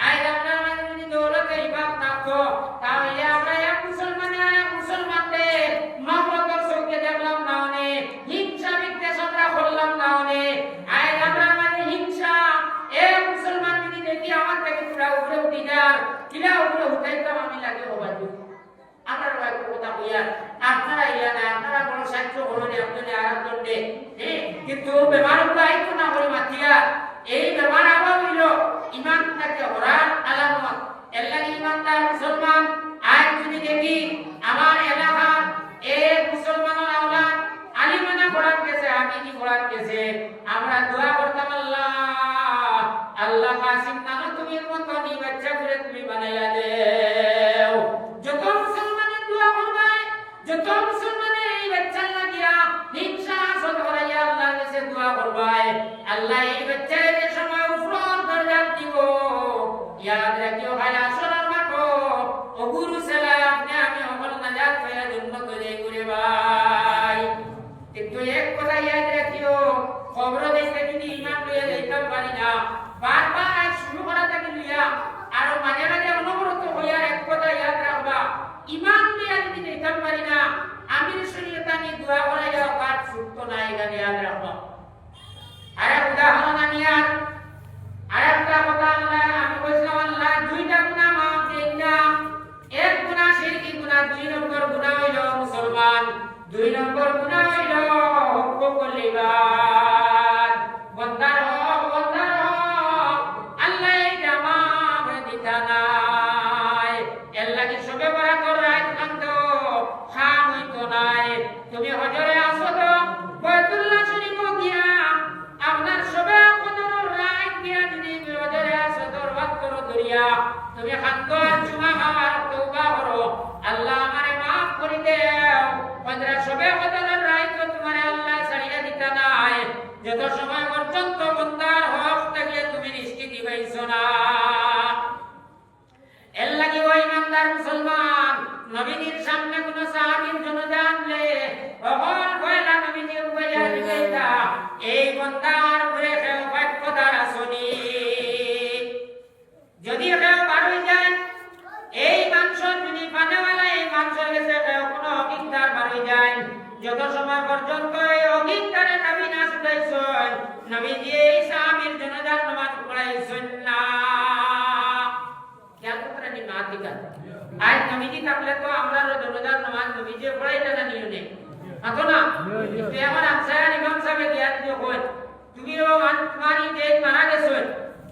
আইন আমরা মাঝে যদি দৌলতে ইমান থাকতো তাহলে আমরা এক মুসলমানদের নফরতের চোখে দেখলাম না অনেক হিংসা বিদ্বেষ আমরা করলাম না অনেক আইন আমরা মাঝে হিংসা মুসলমান যদি দেখি আমার থেকে পুরা উপরে উঠি যার কিলা উপরে উঠাইতাম আমি লাগে হবার আমার ভাই কথা কইয়া আপনারা ইয়া না আপনারা বড় সাহায্য করবেন আপনি আরাধন দে কিন্তু বেমার উলাই তো না করে মাতিয়া এই বেমার আবা হইল ঈমানটাকে হরার আলামত এল্লাহ ঈমানদার মুসলমান আজ যদি দেখি আমার এলাকার এক মুসলমানের আওলাদ আলিমানা পড়ার গেছে আমি কি পড়ার গেছে আমরা দোয়া করতাম আল্লাহ কাসিম নানা তুমি মত নি বাচ্চা করে তুমি বানাইয়া দেও যত মুসলমানের দোয়া করবে যত মুসলমানের এই বাচ্চা লাগিয়া হিংসা হাসদ করাইয়া আল্লাহর কাছে দোয়া করবে আল্লাহ এই বাচ্চার সময় উপর দরজা দিব ইয়াদ রাখিও ভাই আসলার মাঠো ও গুরু সালাম আপনি আমি হল নাজাত পাইয়া জন্য করে করে ভাই কিন্তু এক কথা ইয়াদ রাখিও খবর দেখতে যদি ঈমান লইয়া যাইতাম পারি না বারবার শুরু করা থেকে লইয়া আর মাঝে মাঝে অনবরত হইয়া এক কথা ইয়াদ রাখবা ঈমান লইয়া যদি যাইতাম পারি না আমির শরীয়তানি দোয়া করাইয়া কাট সুক্ত নাই গানে ইয়াদ রাখবা আর উদাহরণ আমি আর একটা কথা আল্লাহ আমি কইছিলাম আল্লাহ দুইটা গুনাহ মাফ দেন না এক গুনাহ শিরকি গুনাহ দুই নম্বর গুনাহ হইল মুসলমান দুই নম্বর গুনাহ হইল হুকুকুল ইবাদ বন্দার হক আল্লাহ এই জামাম দিতা নাই আল্লাহ কি সবে বরাতর রাত কান্দো খাম হইতো নাই তুমি হজরে আসো তো বাইতুল্লাহ শরীফ গিয়া আপনার সবে কদর রাত গিয়া যদি হজরে আসো দরবার করো দরিয়া তুমি খান্দো চুমা খাওয়ার তওবা করো আল্লাহ আমারে মাফ উম্মতরা সবে কদরের রায় তো তোমার আল্লাহ ছাড়িয়ে দিতে নাই যত সময় পর্যন্ত বন্দার হক থাকলে তুমি নিষ্কৃতি পাইছো না। এর লাগি ওই ইমানদার মুসলমান নবীর সামনে কোন সাহাবীর জন্য জানলে অহল কয়লা নবীজি উপায়া দিবেটা এই বন্দার উপরে কেউ বাক্য দ্বারা শুনি যদি কেউ বাড়ই যায় এই মাংস যদি পানেওয়ালা এই মাংস গেছে কেউ কোন অকিন্দার বাড়ই যায় যত সময় পর্যন্ত এই অকিন্দারে নবী না শুধাইছেন নবীজি এই সাহাবীর জন্য যার নামাজ পড়াইছেন না। क्या पुत्र ने माती का आज नबीजी থাকলে তো আমরা রোজার নামাজ নবীজি পড়াইতে না নিয়নে আতো না তো আমার আনসার ইমাম সাহেব জ্ঞান দিও কই তুমিও তোমারই যে মারা গেছো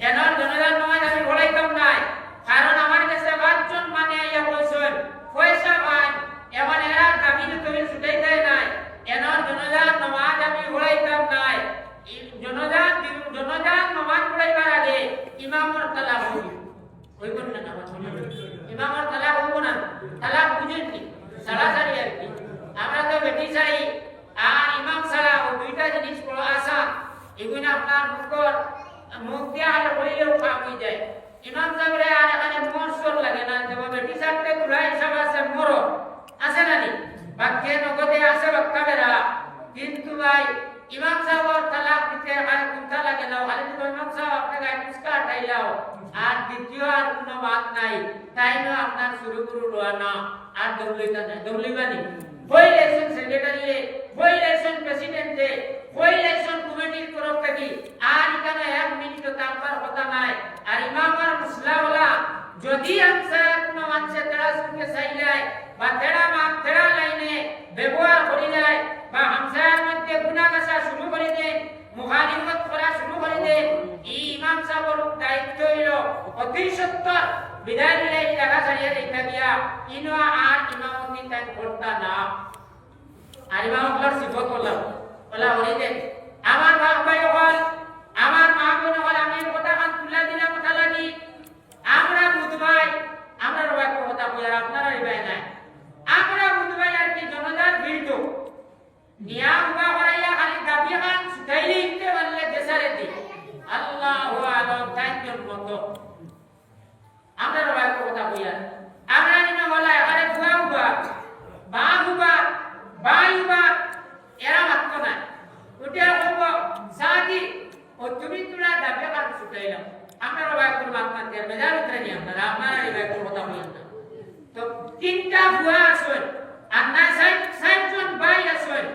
এনার রোজার নামাজ আমি পড়াইতাম না কারণ আমার কাছে পাঁচজন মানে আইয়া কইছেন পয়সা পান এমন এরা দাবি তুমি ছুটাই দেয় না এনার রোজার নামাজ আমি পড়াইতাম না জনজান নামাজ পড়াইবার আগে ইমামর তালাক হইবে ওই কোন না নামাজ ইমামর তালাক হবো না তালাক বুঝেন কি সারাসারি আর কি আমরা তো বেটি চাই আর ইমাম ছাড়া ও দুইটা জিনিস বড় আশা এগুলো আপনার মুখ দিয়ে আর বলিলেও কাম হয়ে যায় ইমাম সাহেবরে আর এখানে মরসর লাগে না যে বেটি সাথে তুলা হিসাব আছে মর আছে না নি বাক্যে নগদে আছে বাক্কা বেরা কিন্তু ভাই ইমাম সাহেবর তালাক দিতে আর কোনটা লাগে না খালি তো ইমাম সাহেব আপনাকে মুস্কা টাইলাও আর দ্বিতীয় আর কোনো বাত নাই তাই না আপনার শুরু করু না আর দৌলিবানি বই ইলেকশন সেক্রেটারি বই ইলেকশন প্রেসিডেন্টে বই ইলেকশন কমিটির তরফ থেকে আর এখানে এক মিনিট তারপর কথা নাই আর ইমাম আর মুসলাওয়ালা যদি আনসার কোনো মানুষের তেড়া শুনতে চাইলাই বা তেড়া লাইনে ব্যবহার করি যায় বা হামসার মধ্যে গুনাগাছা শুরু করে দেন মুখালিফত করা শুরু করে দেন এই ইমাম সাহেবের দায়িত্ব হইল অতি সত্তর বিদায় দিলে এই জায়গা ছাড়িয়ে রেখে দিয়া ইনো আর ইমামতি তাই করতা না আর ইমামগুলোর সিফত করলাম বলা হরি দেন আমার বাপ ভাই হল আমার মা বোন হল আমি কথা কান তুলে দিলাম কথা লাগি আমরা বুধবাই আমরা রবাই কথা কইয়ার আপনারা রিবাই নাই আমরা বুধবাই আর কি জনজার ভিড় নিয়াম বা করাইয়া খালি দাবি খান সুতাইলে ইনতে বললে দেশারে দি আল্লাহু আলাম তাইজন মত আমরা রবাই কথা কইয়া আমরা নিনা বলা আরে বুয়া বুয়া বা বুবা বাই বুবা এরা মাত্র না ওটা হব সাদি ও তুমি তুলা দাবি খান সুতাইলাম আমরা রবাই কোন মাত মানতে মেজার উতরে নি আমরা আপনারা রবাই কথা কইয়া তো তিনটা বুয়া আসল আর না সাইজন বাই আসল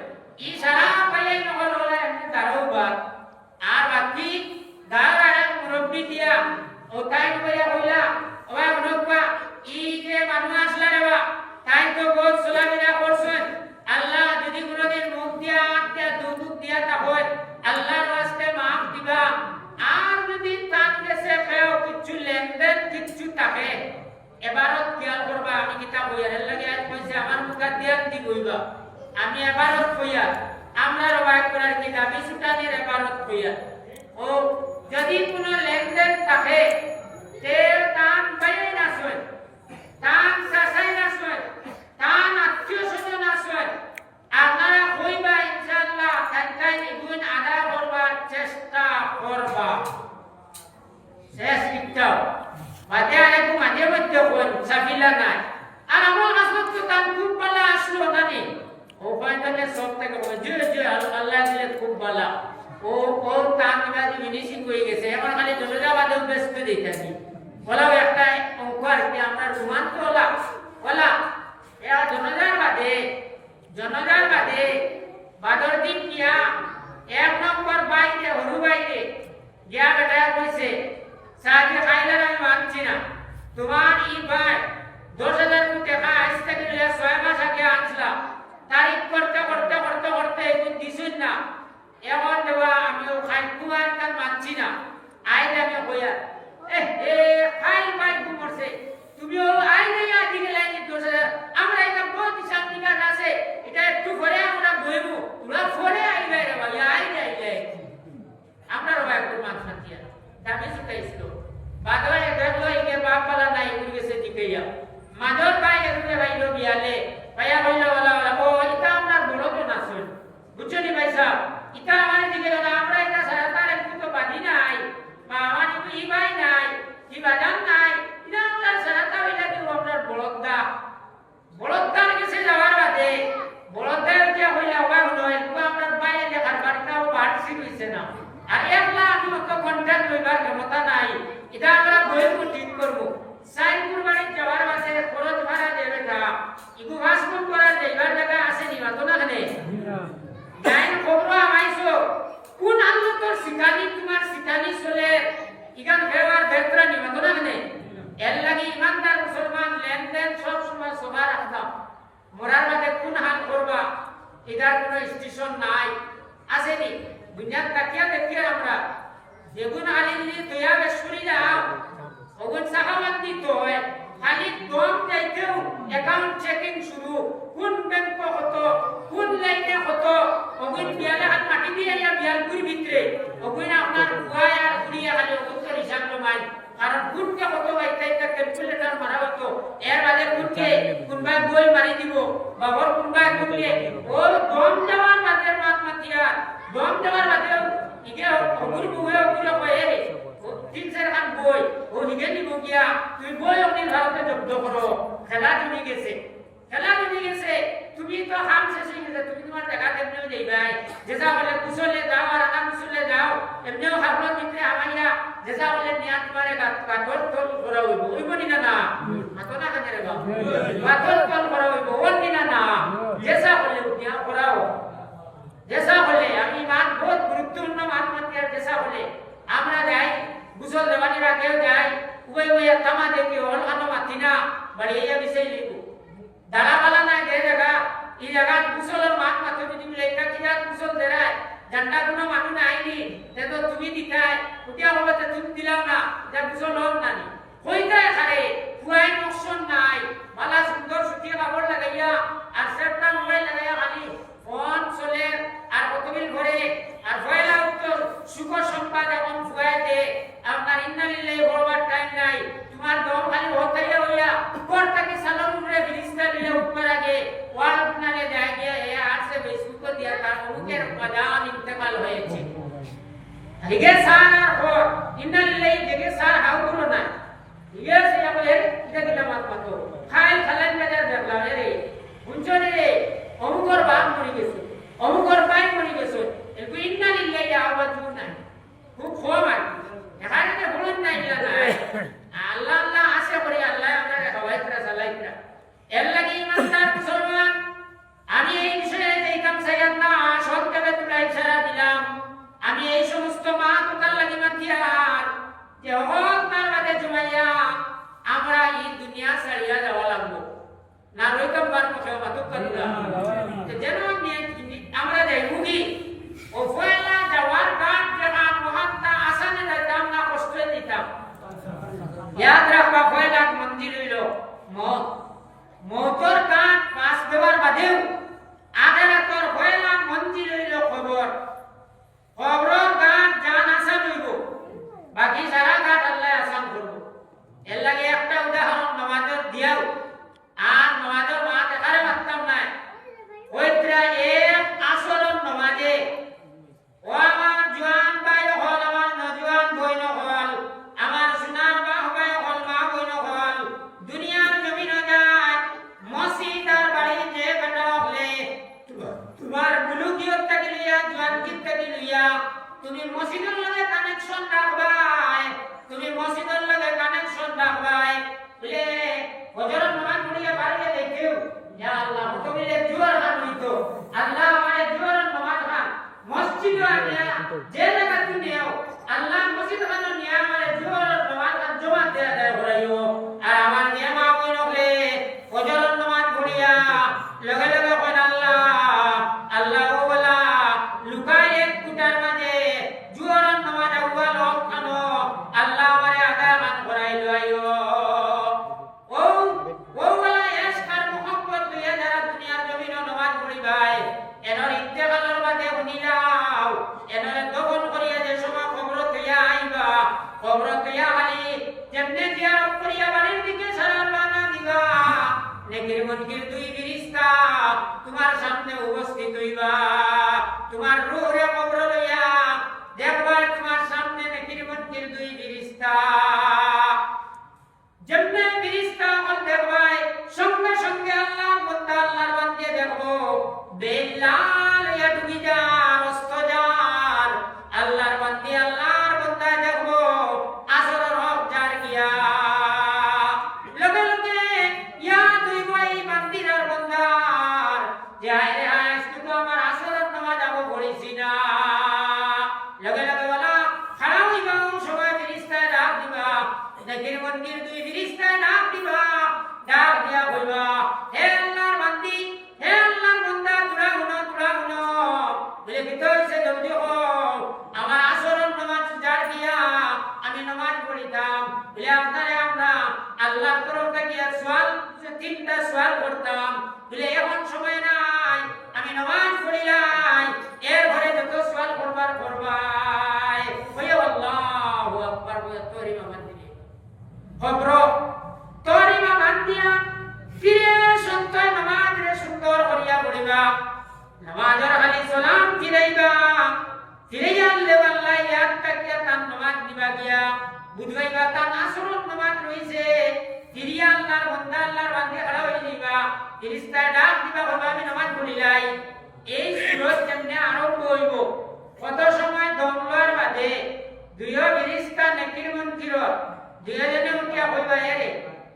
ইশারা পাইলে নহল হলে এমনি দাঁড়াও বাদ আর বাকি দাঁড়ায় মুরব্বী দিয়া ও তাই কইয়া কইলা ওয়া মনবা ই যে মানুষ আসলা রেবা তাই তো বহুত সুলামিনা করছেন আল্লাহ যদি কোনদিন মুখ দিয়া আত্মা দুধ দিয়া তা হয় আল্লাহর ওয়াস্তে maaf দিবা আর যদি তান দেশে কেউ কিছু লেনদেন কিছু থাকে এবারত খেয়াল করবা আমি কিতাব কইয়ার লাগে আজ কইছে আমার মুখা দিয়া দি কইবা আমি এবারত কইয়া আমরা রবায়ত করার কি দাবি সুটানের এবারত কইয়া ও যদি কোনো লেনদেন থাকে তে তান বাইরে না সয় তান সাসাই না সয় তান আত্মীয় স্বজন আসয় আপনারা কইবা ইনশাআল্লাহ তাই গুণ আদা করবার চেষ্টা করবা শেষ কিটাও বাদে আরেকু মাঝে মধ্যে কোন সাফিলা নাই আর আমার আসল তো তান খুব ভালো আসলো না নি ও পয়েন্টে সব থেকে যে আল্লাহ দিলে খুব ভালো ও তান বাদি ফিনিশিং হয়ে গেছে এখন খালি জনজাবাদে ব্যস্ত দিতেছি বলাও একটা অঙ্ক আর কি আমরা রুমান তো বলা এরা জনজার বাদে বাদর দিন কিয়া এক নম্বর বাইরে হরু বাইরে গিয়া বেটা কইছে সাথে খাইলার আমি মানছি না তোমার ই ভাই 10,000 টাকা আজ থেকে 6 মাস আগে আনছিলা তারিখ করতে করতে করতে করতে এখন দিছুন না এখন দেবা আমিও খাই কুমার কাল মানছি না আইলে আমি কইয়া খাই ভাই কুমরছে তুমিও আইলে আদিকে লাইনে 10,000 আমরা এটা বহুত শান্তি কাজ আছে এটা একটু করে আমরা বইবো তোরা ফোনে আইবে রে ভাই আইলে আমরা রবাই একটু মান শান্তি দামি শিখাইছিল বাদরে দেখলো ইকে বাপ वाला নাই উড় গেছে দিকেইয়া মাদর ভাই এগুলো ভাইলো বিয়ালে ভাইয়া বললো ওলা ও এটা আমরা বুঝছো নি ভাই সাহেব এটা আমার দিকে না আমরা এটা সারা তার একটু তো বাদি নাই বা আমার ই ভাই নাই কি বাজান নাই এটা আমরা সারা তা হইলা কি আপনার বলদার কাছে যাওয়ার বাদে বলদার যে হইলা ওয়া হলো একটু আপনার বাইরে দেখার বাড়িটাও বাড়ছি হইছে না আর একলা আমি অত কন্ট্যাক্ট লইবার ক্ষমতা নাই এটা আমরা বইয়ের ঠিক করব সাইনপুর বাড়ি যাওয়ার বাদে খরচ ভাড়া দেবে তা ইগু ভাষণ করা যাইবার জায়গা আছে নি মাতো না খানে গাইন খবর আমাইছো কোন আল্লাহ তোর শিকানি তোমার শিকানি চলে ইগান ফেওয়ার ভেতরা নি মাতো না খানে এর লাগি ইমানদার মুসলমান লেনদেন সব সময় সবার রাখতাম মরার বাদে কোন হাল করবা এটার কোনো স্টেশন নাই আসেনি দুনিয়ার তাকিয়া দেখিয়ে আমরা যেগুন আলিল্লি দয়া বেশরি যাও ওগুন সাহাবাত দিত হয় খালি দম যাইতেও অ্যাকাউন্ট চেকিং শুরু কোন ব্যাংক হতো কোন লাইনে হতো ওগুন বিয়ালে হাত মাটি দিয়ে ইয়া বিয়ালপুর ভিতরে ওগুন আপনার বুয়ায় আর কুড়িয়া খালি ওগুন তো হিসাব নমাই কারণ কোনকে কত বাইতে ক্যালকুলেটর মারা হতো এর বাদে কোনকে কোনবাই বই মারি দিব বাবর কোনবাই কোনকে ও দম দেওয়ার বাদে মাত মাতিয়া দম দেওয়ার বাদে ইগে অগুর বুয়ে অগুর কয়ে তিন চার খান বই ও নিগে নিব গিয়া তুই বই অগ্নির ভারতে জব্দ করো খেলা তুমি গেছে তুমি তো হাম শেষ হয়ে গেছে তুমি তোমার দেখা এমনিও যাইবাই যেসা বলে কুশলে যাও আর আনা কুশলে যাও এমনিও হাবলার ভিতরে আমাইয়া যেসা বলে নিয়া তোমারে কাতর তল করা হইব ওইব না না মাতো না কাজে রে কাতর তল করা হইব ওই না যেসা বলে নিয়া করাও যেসা বলে আমি মান বহুত গুরুত্বপূর্ণ মান মাতিয়ার যেসা বলে আমরা যাই গুসল দেওয়ানির আগেও যাই উভয় উভয় তামা দেখি হল আনো মাতিনা বাড়ি এই বিষয় লিখু দালাবালা নাই যে জায়গা এই জায়গা গুসলের মান মাথা যদি লেখা কিনা গুসল দেরায় জান্ডা কোনো মানুষ আইনি তে তো তুমি দিতাই উঠিয়া হবে তো তুমি দিলাও না যা গুসল হল নানি হইতাই খারে ফুয়াই নকশন নাই মালা সুন্দর সুতিয়ে কাপড় লাগাইয়া আর সেটটা মোবাইল লাগাইয়া খালি ফোন চলে আর কতবিল ঘরে আর ভয়লা উত্তর সুখ সম্পাদ এবং ফুয়াই দে আপনার ইন্নালিল্লাহি বলবার টাইম নাই তোমার দম খালি হতাইয়া হইয়া উপর থেকে সালাম উপরে ফিরিস্তা নিয়ে উপর আগে ওয়াল আপনারে যায় গিয়া এ আরছে বেসুক দিয়া তার মুখের মাদান ইন্তেকাল হয়েছে হিগে সার আর হর ইন্নালিল্লাহি জেগে সার হাউগুলো না হিগে সে বলে এটা দিলা মাত মাতো খাইল খালান বাজার দেখলা রে বুঝছনি রে অমুকর বাপ মরি গেছে অমুকর পাই মরি গেছে একটু ইন্নালিল্লাহি আওয়াজ নাই খুব কম আর এখানে বলুন নাই না আল্লাহ আল্লাহ আশা করি আল্লাহ আপনাকে হওয়াইতরা চালাইতরা এর লাগি ইমানদার মুসলমান আমি এই বিষয়ে দেইতাম সাইয়াদ না সংক্ষেপে তোমরা ইশারা দিলাম আমি এই সমস্ত মা তোতার লাগি মাতিয়ার যে হক তার বাদে জমাইয়া আমরা এই দুনিয়া ছাড়িয়া যাওয়া লাগবো না রইতাম বার মুখে মাতুক করিলা যেন আমরা যাই মুগি ও ফয়লা যাওয়ার গান জানা মহাত্তা আসানে যাইতাম না কষ্টে দিতাম याद रखबा फयलाक मंजिल হইলো মত মতর কাট পাস দেওয়ার বাদেও আখিরাতর ফয়লাক মঞ্জিল হইলো খবর খবরের গান জান আসান হইব বাকি সারা গাট আল্লাহ আসান করব এর লাগি একটা উদাহরণ নামাজের দিয়াও আর নামাজের মা দেখারে মারতাম না ওইত্রা এক আসরের নামাজে ও আমার জওয়ান ভাই হল আমার নজওয়ান বইন হল আমার সোনার বাহ ভাই হল মা বইন হল দুনিয়ার জমিন যায় মসজিদ আর বাড়ি যে বেটা হলে তোমার বুলুকিয়ত থেকে লিয়া জওয়ানকিত থেকে লিয়া তুমি মসজিদের লগে কানেকশন রাখবাই তুমি মসজিদের লগে কানেকশন রাখবাই বলে ফজর নামাজ পড়িয়া বাড়িতে দেখিও ইয়া আল্লাহ তুমি জোর হান হইতো আল্লাহ আমারে জোর নামাজ হান মসজিদ আনিয়া যে জায়গা তুমি নিও আল্লাহ মসজিদ খানো নিয়া আমারে জোর নামাজ হান জমা দেয়া দেয় হরাইও আর আমার নিয়মা কই নকলে ফজর নামাজ পড়িয়া লগে লগে কই আল্লাহ আল্লাহ ওয়ালা লুকায় এক কুটার মাঝে জোর নামাজ আউয়া লোক খানো আল্লাহ আমারে আদা মান করাইলো আইও ও ওয়ালা এশকার মোহাম্মদ লইয়া যারা দুনিয়ার জমিন নামাজ পড়িবাই এনর ইন্তেকালের বাদে শুনিলাও এনর দফন করিয়া যে সময় কবর তৈয়া আইবা কবর তৈয়া আলি যেমনে জিয়ারত করিয়া বাড়ির দিকে সালাম বানা দিবা নেকির মুনকির দুই ফেরেশতা তোমার সামনে উপস্থিত হইবা তোমার রূহরে কবর লইয়া দেখবা তোমার সামনে নেকির মন্দির দুই ফেরেশতা যেমনে ফেরেশতা হল দেখবাই সঙ্গে সঙ্গে আল্লাহর বান্দা আল্লাহর বান্দে দেখবো বেলাল ইয়া ডুবি যান অস্ত যান আল্লাহর বান্দে আল্লাহর বান্দা দেখবো আসর রব যার গিয়া লগে লগে ইয়া দুই ভাই বান্দিরার বান্দার যাই রে আজকে তো আমার আসরের নামাজ আবো পড়িছি না লগে লগে বলা খাড়া হইবা সবাই ফেরেশতায় ডাক দিবা নেকির মন্দির দুই ফেরেশতায় ডাক দিবা ডাক দিয়া বলবা হে আল্লাহর বান্দি হে আল্লাহর বান্দা তোরা গুনো বলে ভিতর সে জলদি হও আমার আসরের নামাজ যার দিয়া আমি নামাজ পড়িতাম বলে আপনারে আমরা আল্লাহর তরফ থেকে সওয়াল তিনটা সওয়াল করতাম বলে এখন সময় নাই আমি নামাজ পড়িলাই এর ঘরে যত সওয়াল করবার করবাই কইয়া আল্লাহু আকবার বলে তরিমা বান্দিনি খবর তরিমা বান্দিয়া ফিরে সন্তয় নামাজ রে সুন্দর করিয়া পড়িবা নামাজের খালি সালাম ফিরাইবা ফিরাইয়া আল্লাহ আল্লাহ ইয়াদ তাকিয়া তার নামাজ দিবা গিয়া বুঝবাইবা তার আসরের নামাজ রইছে ফিরিয়া আল্লাহর বান্দা আল্লাহর বান্দে খাড়া হই যাইবা ফেরেশতা ডাক দিবা বাবা আমি নামাজ পড়িলাই এই সুরত যেমনে আরম্ভ হইব কত সময় দম লওয়ার বাদে দুইও ফেরেশতা নেকির মন্দির দুইজনে উঠিয়া কইবা এরে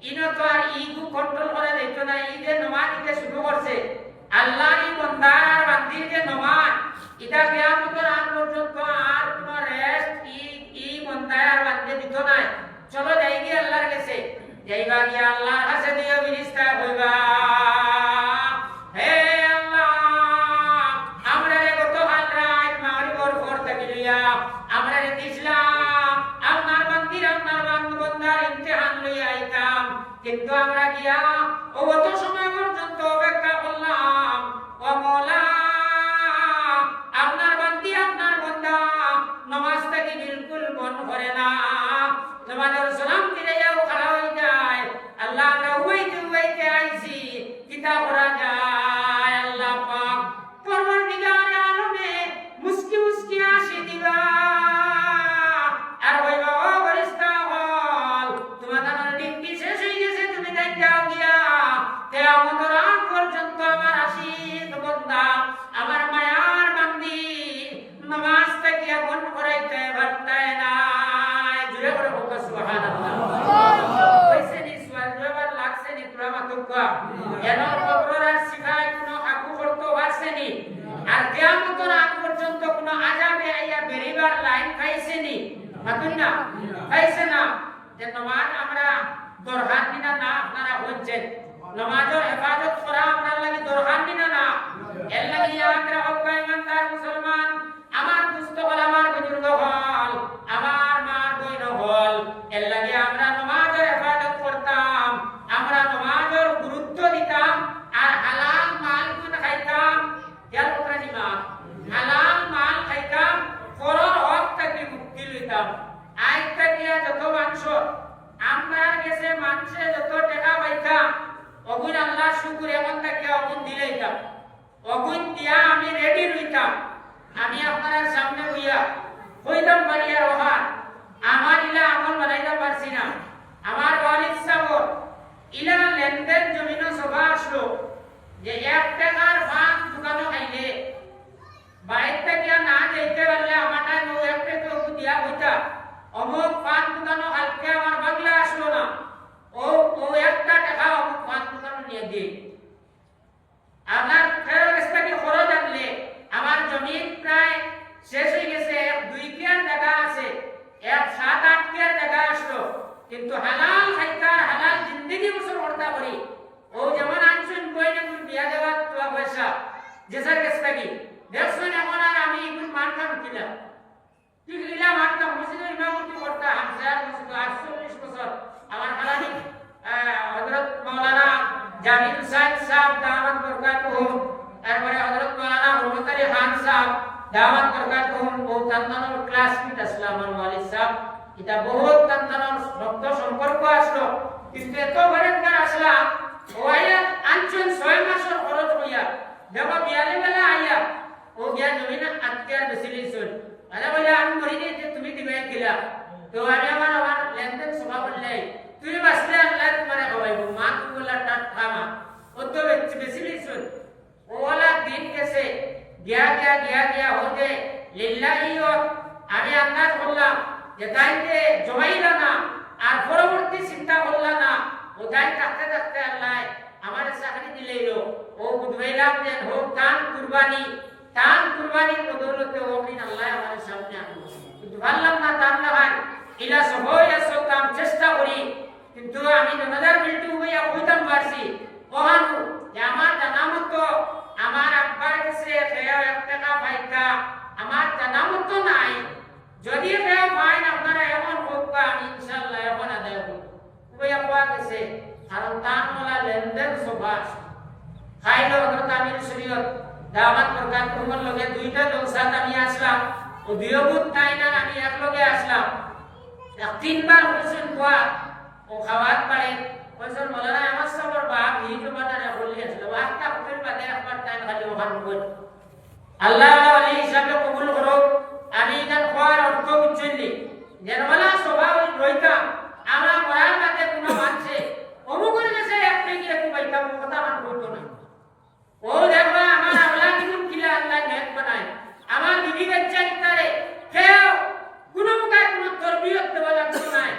ইনো তো আর ইগু কন্ট্রোল করা যাইতো না ই যে নামাজ দিতে শুরু করছে আল্লাহর এই বান্দার আর বান্দির যে নামাজ এটা কিয়ামতের আগ পর্যন্ত আর কোনো রেস্ট ই বান্দার আর বান্দে দিত না চলো যাই গিয়ে আল্লাহর কাছে যাইবা গিয়া আল্লাহর কাছে দিও ফেরেশতা কইবা হে আল্লাহ আমরা রে গত কাল রাত মাগরিবের পর থেকে লইয়া আমরা রে দিছিলাম আপনার বান্দির আপনার বান্দার ইমতিহান লইয়া আইতাম কিন্তু আমরা গিয়া ও অত সময় পর্যন্ত অপেক্ষা করলাম ও মওলা আপনার বান্দি আপনার বান্দা নামাজ থেকে বিলকুল মন করে না নামাজের সালাম ফিরাইয়াও খাড়া হয়ে যায় আল্লাহ আমরা হইতে আইছি কিতা করা যায় আল্লাহ পাক পরওয়ারদিগার আলমে মুস্কি মুস্কি হাসি দিবা আর হইবা ও ফেরেশতা হল তোমাদের ডিউটি শেষ হয়ে গেছে তুমি যাই যাও গিয়া কিয়ামতের আগ পর্যন্ত আমার আশিক বান্দা আমার মায়ার বান্দি নামাজ থেকে মন করাইতে পারতায় না জুড়ে করে বলতো সুবহানাল্লাহ কইছে নি সুবহান জবাব লাগছে নি তোরা মাতুকা এনর কবরের শিখায় কোনো আকু করতে পারছে নি আর কিয়ামতের আগ পর্যন্ত কোনো আযাবে আইয়া বেরিবার লাইন খাইছে নি মাতুন না খাইছে না যে নামাজ আমরা দরকার নিনা না আপনারা হচ্ছেন নামাজের হেফাজত করা আপনার লাগি দরকার নিনা না এর লাগি আমরা হক ইমানদার মুসলমান আমার দুস্থ হল আমার বুজুর্গ হল আমার মার বইন হল এর লাগি আমরা নামাজের হেফাজত করতাম আমরা নামাজের গুরুত্ব দিতাম আর হালাল মাল গুণ খাইতাম খেয়াল করে নিবা হালাল মাল খাইতাম ফরর হক থেকে মুক্তি লইতাম আজ থেকে যত মাংস আমরা গেছে মানুষে যত টাকা পাইতাম অগুন আল্লাহ শুকুর এখন থেকে অগুন দিলাইতাম অগুন দিয়া আমি রেডি রইতাম আমি আপনার সামনে হইয়া হইতাম বাড়িয়া রহান আমার ইলা আমল বানাইতে পারছি না আমার ওয়ালিদ সাহেব ইলা লেনদেন জমিন সভা আসলো যে 1 টাকার ভাত দোকানে খাইলে বাইরে থেকে না যাইতে পারলে আমারটা 1 টাকা দিয়া হইতা অমুক পান দোকানে হালকে আমার বাংলা আসলো না ও 1 টাকা অমুক পান দোকানে নিয়ে দিই আপনার ফেরস্তাকে খরচ আনলে আমার জমিন প্রায় শেষ হয়ে গেছে 2 কেয়ার জায়গা আছে 7-8 কেয়ার জায়গা আসলো কিন্তু হালাল খাইতা হালাল জিন্দেগি বছর করতা করি ও যেমন আনছেন কইনে কোন বিয়া দেওয়া তোলা পয়সা যেসার কাছ থেকে দেখছেন এখন আর আমি কোন মানতাম কিনা ঠিক লীলা মানতাম মসজিদের ইমামতি করতা হামসার মসজিদ 48 বছর আমার খালানি হযরত মাওলানা জামিল সাহেব দাওয়াত বরকাতুহু তারপরে হযরত মাওলানা মুহম্মদ আলী খান সাহেব দাওয়াত বরকাতুহু ও তান্তানোর ক্লাসমেট আসলাম আমার ওয়ালিদ সাহেব এটা বহুত তান্তানোর রক্ত সম্পর্ক আসলো কিন্তু এত ভয়ঙ্কর আসলা ও আইয়া আনছেন 6 মাসের খরচ হইয়া দেবা বিয়ালে বেলা আইয়া ও গিয়া জমিন আত্মীয়ার বেশি লিছুন আরে বলে আমি মরি নি যে তুমি দিবে কিলা তো আমি আমার লেনদেন সভা বললে তুই বাসলে আল্লাহ তোমারে খাওয়াইবো মা তুমি বললা টাট খামা ও তো বেশি লিছুন ওলা দিন গেছে গিয়া হতে লিল্লাহি আমি আন্দাজ করলাম যে তাইতে জমাইলা না আর পরবর্তী চিন্তা করলা না ও তাই থাকতে থাকতে আল্লাহ আমার চাকরি দিলেইলো ও বুঝবাইলাম যে হোক টান কুরবানির বদৌলতে ওমিন আল্লাহ আমার সামনে আনলো কিন্তু ভাবলাম না তার না হয় এলা সবই আসো কাম চেষ্টা করি কিন্তু আমি 2000 মিনিট হইয়া কইতাম পারছি কহানু যে আমার জানামত আমার আব্বার কাছে খেয়া 1 টাকা পাইতা আমার জানামত নাই যদি খেয়া পাই আপনারা এখন হোক আমি ইনশাআল্লাহ এখন আদায় করব কইয়া কোয়া গেছে কারণ তান ওলা লেনদেন সভা খাইলো হযরত আমির শরীয়ত দাওয়াত বরকাত তোমার লগে দুইটা জলসাত আমি আসলাম ও দিয়গুত নাই না আমি এক লগে আসলাম তিনবার কইছেন কোয়া ও খাওয়াত পারে কইছেন মাওলানা আমার সবর বাপ এই জমানারে বলি আসলো একটা হুকুম বাদে একবার টাইম খালি ওখান কই আল্লাহ ওলি হিসাবে কবুল করো আমি এখান কোয়ার অর্থ বুঝছিনি যেনওয়ালা স্বভাব রইতাম আমরা কোরআন বাদে কোনো মানছে অমুকের কাছে আপনি কি একটু বাইতাম কথা মান করতো না ও দেখবা আমার আল্লাহ কিন্তু কিলা আল্লাহ নেক বানায় আমার বিবি বাচ্চা ইতারে কেউ কোনো মুখায় কোনো তরবিয়ত দেওয়া লাগতো নাই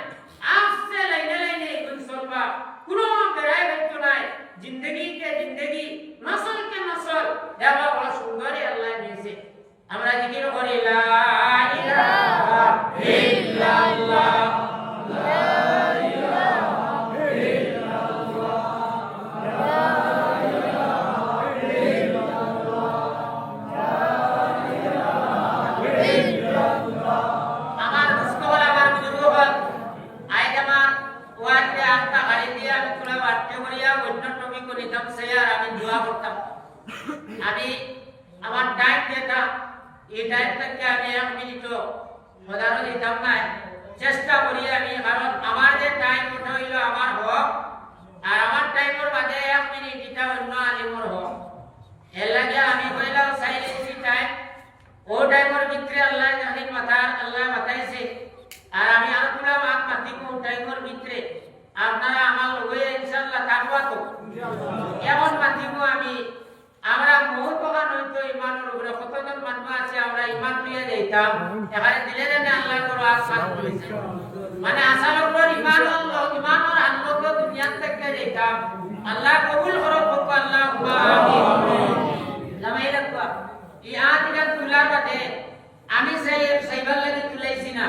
আস্তে লাইনে কোন সলবা কোনো বেড়াই বাইতো নাই জিন্দগি কে জিন্দগি নসল কে নসল দেখবা বড় সুন্দরই আল্লাহ দিয়েছে আমরা জিকির করি লা ইলাহা ইল্লাল্লাহ আমি আমার টাইম যেটা এই টাইম থেকে আমি 1 মিনিট মদারও দিতাম না চেষ্টা করি আমি কারণ আমার যে টাইম ওটা হইল আমার হক আর আমার টাইমের বাদে 1 মিনিট এটা অন্য আলিমর হক এর লাগে আমি কইলাম সাইলেন্সি টাইম ও টাইমের ভিতরে আল্লাহ জানিন আল্লাহ বাতাইছে আর আমি আর পুরা মাত মাতিব টাইমের ভিতরে আপনারা আমার লগে ইনশাআল্লাহ থাকবা তো এমন মাতিব আমি আমরা বহুত প্রকার হইতো ইমানের উপরে কতজন মানুষ আছে আমরা ইমান নিয়ে যাইতাম এখানে দিলে জানে আল্লাহ করো আসান করেছে মানে আসার উপর ইমানের আনন্দ দুনিয়া থেকে যাইতাম আল্লাহ কবুল করো আল্লাহ আমিন জামাই রাখবা এই আদিকা তুলা বাদে আমি সেই সাইবার লাগি তুলাইছি না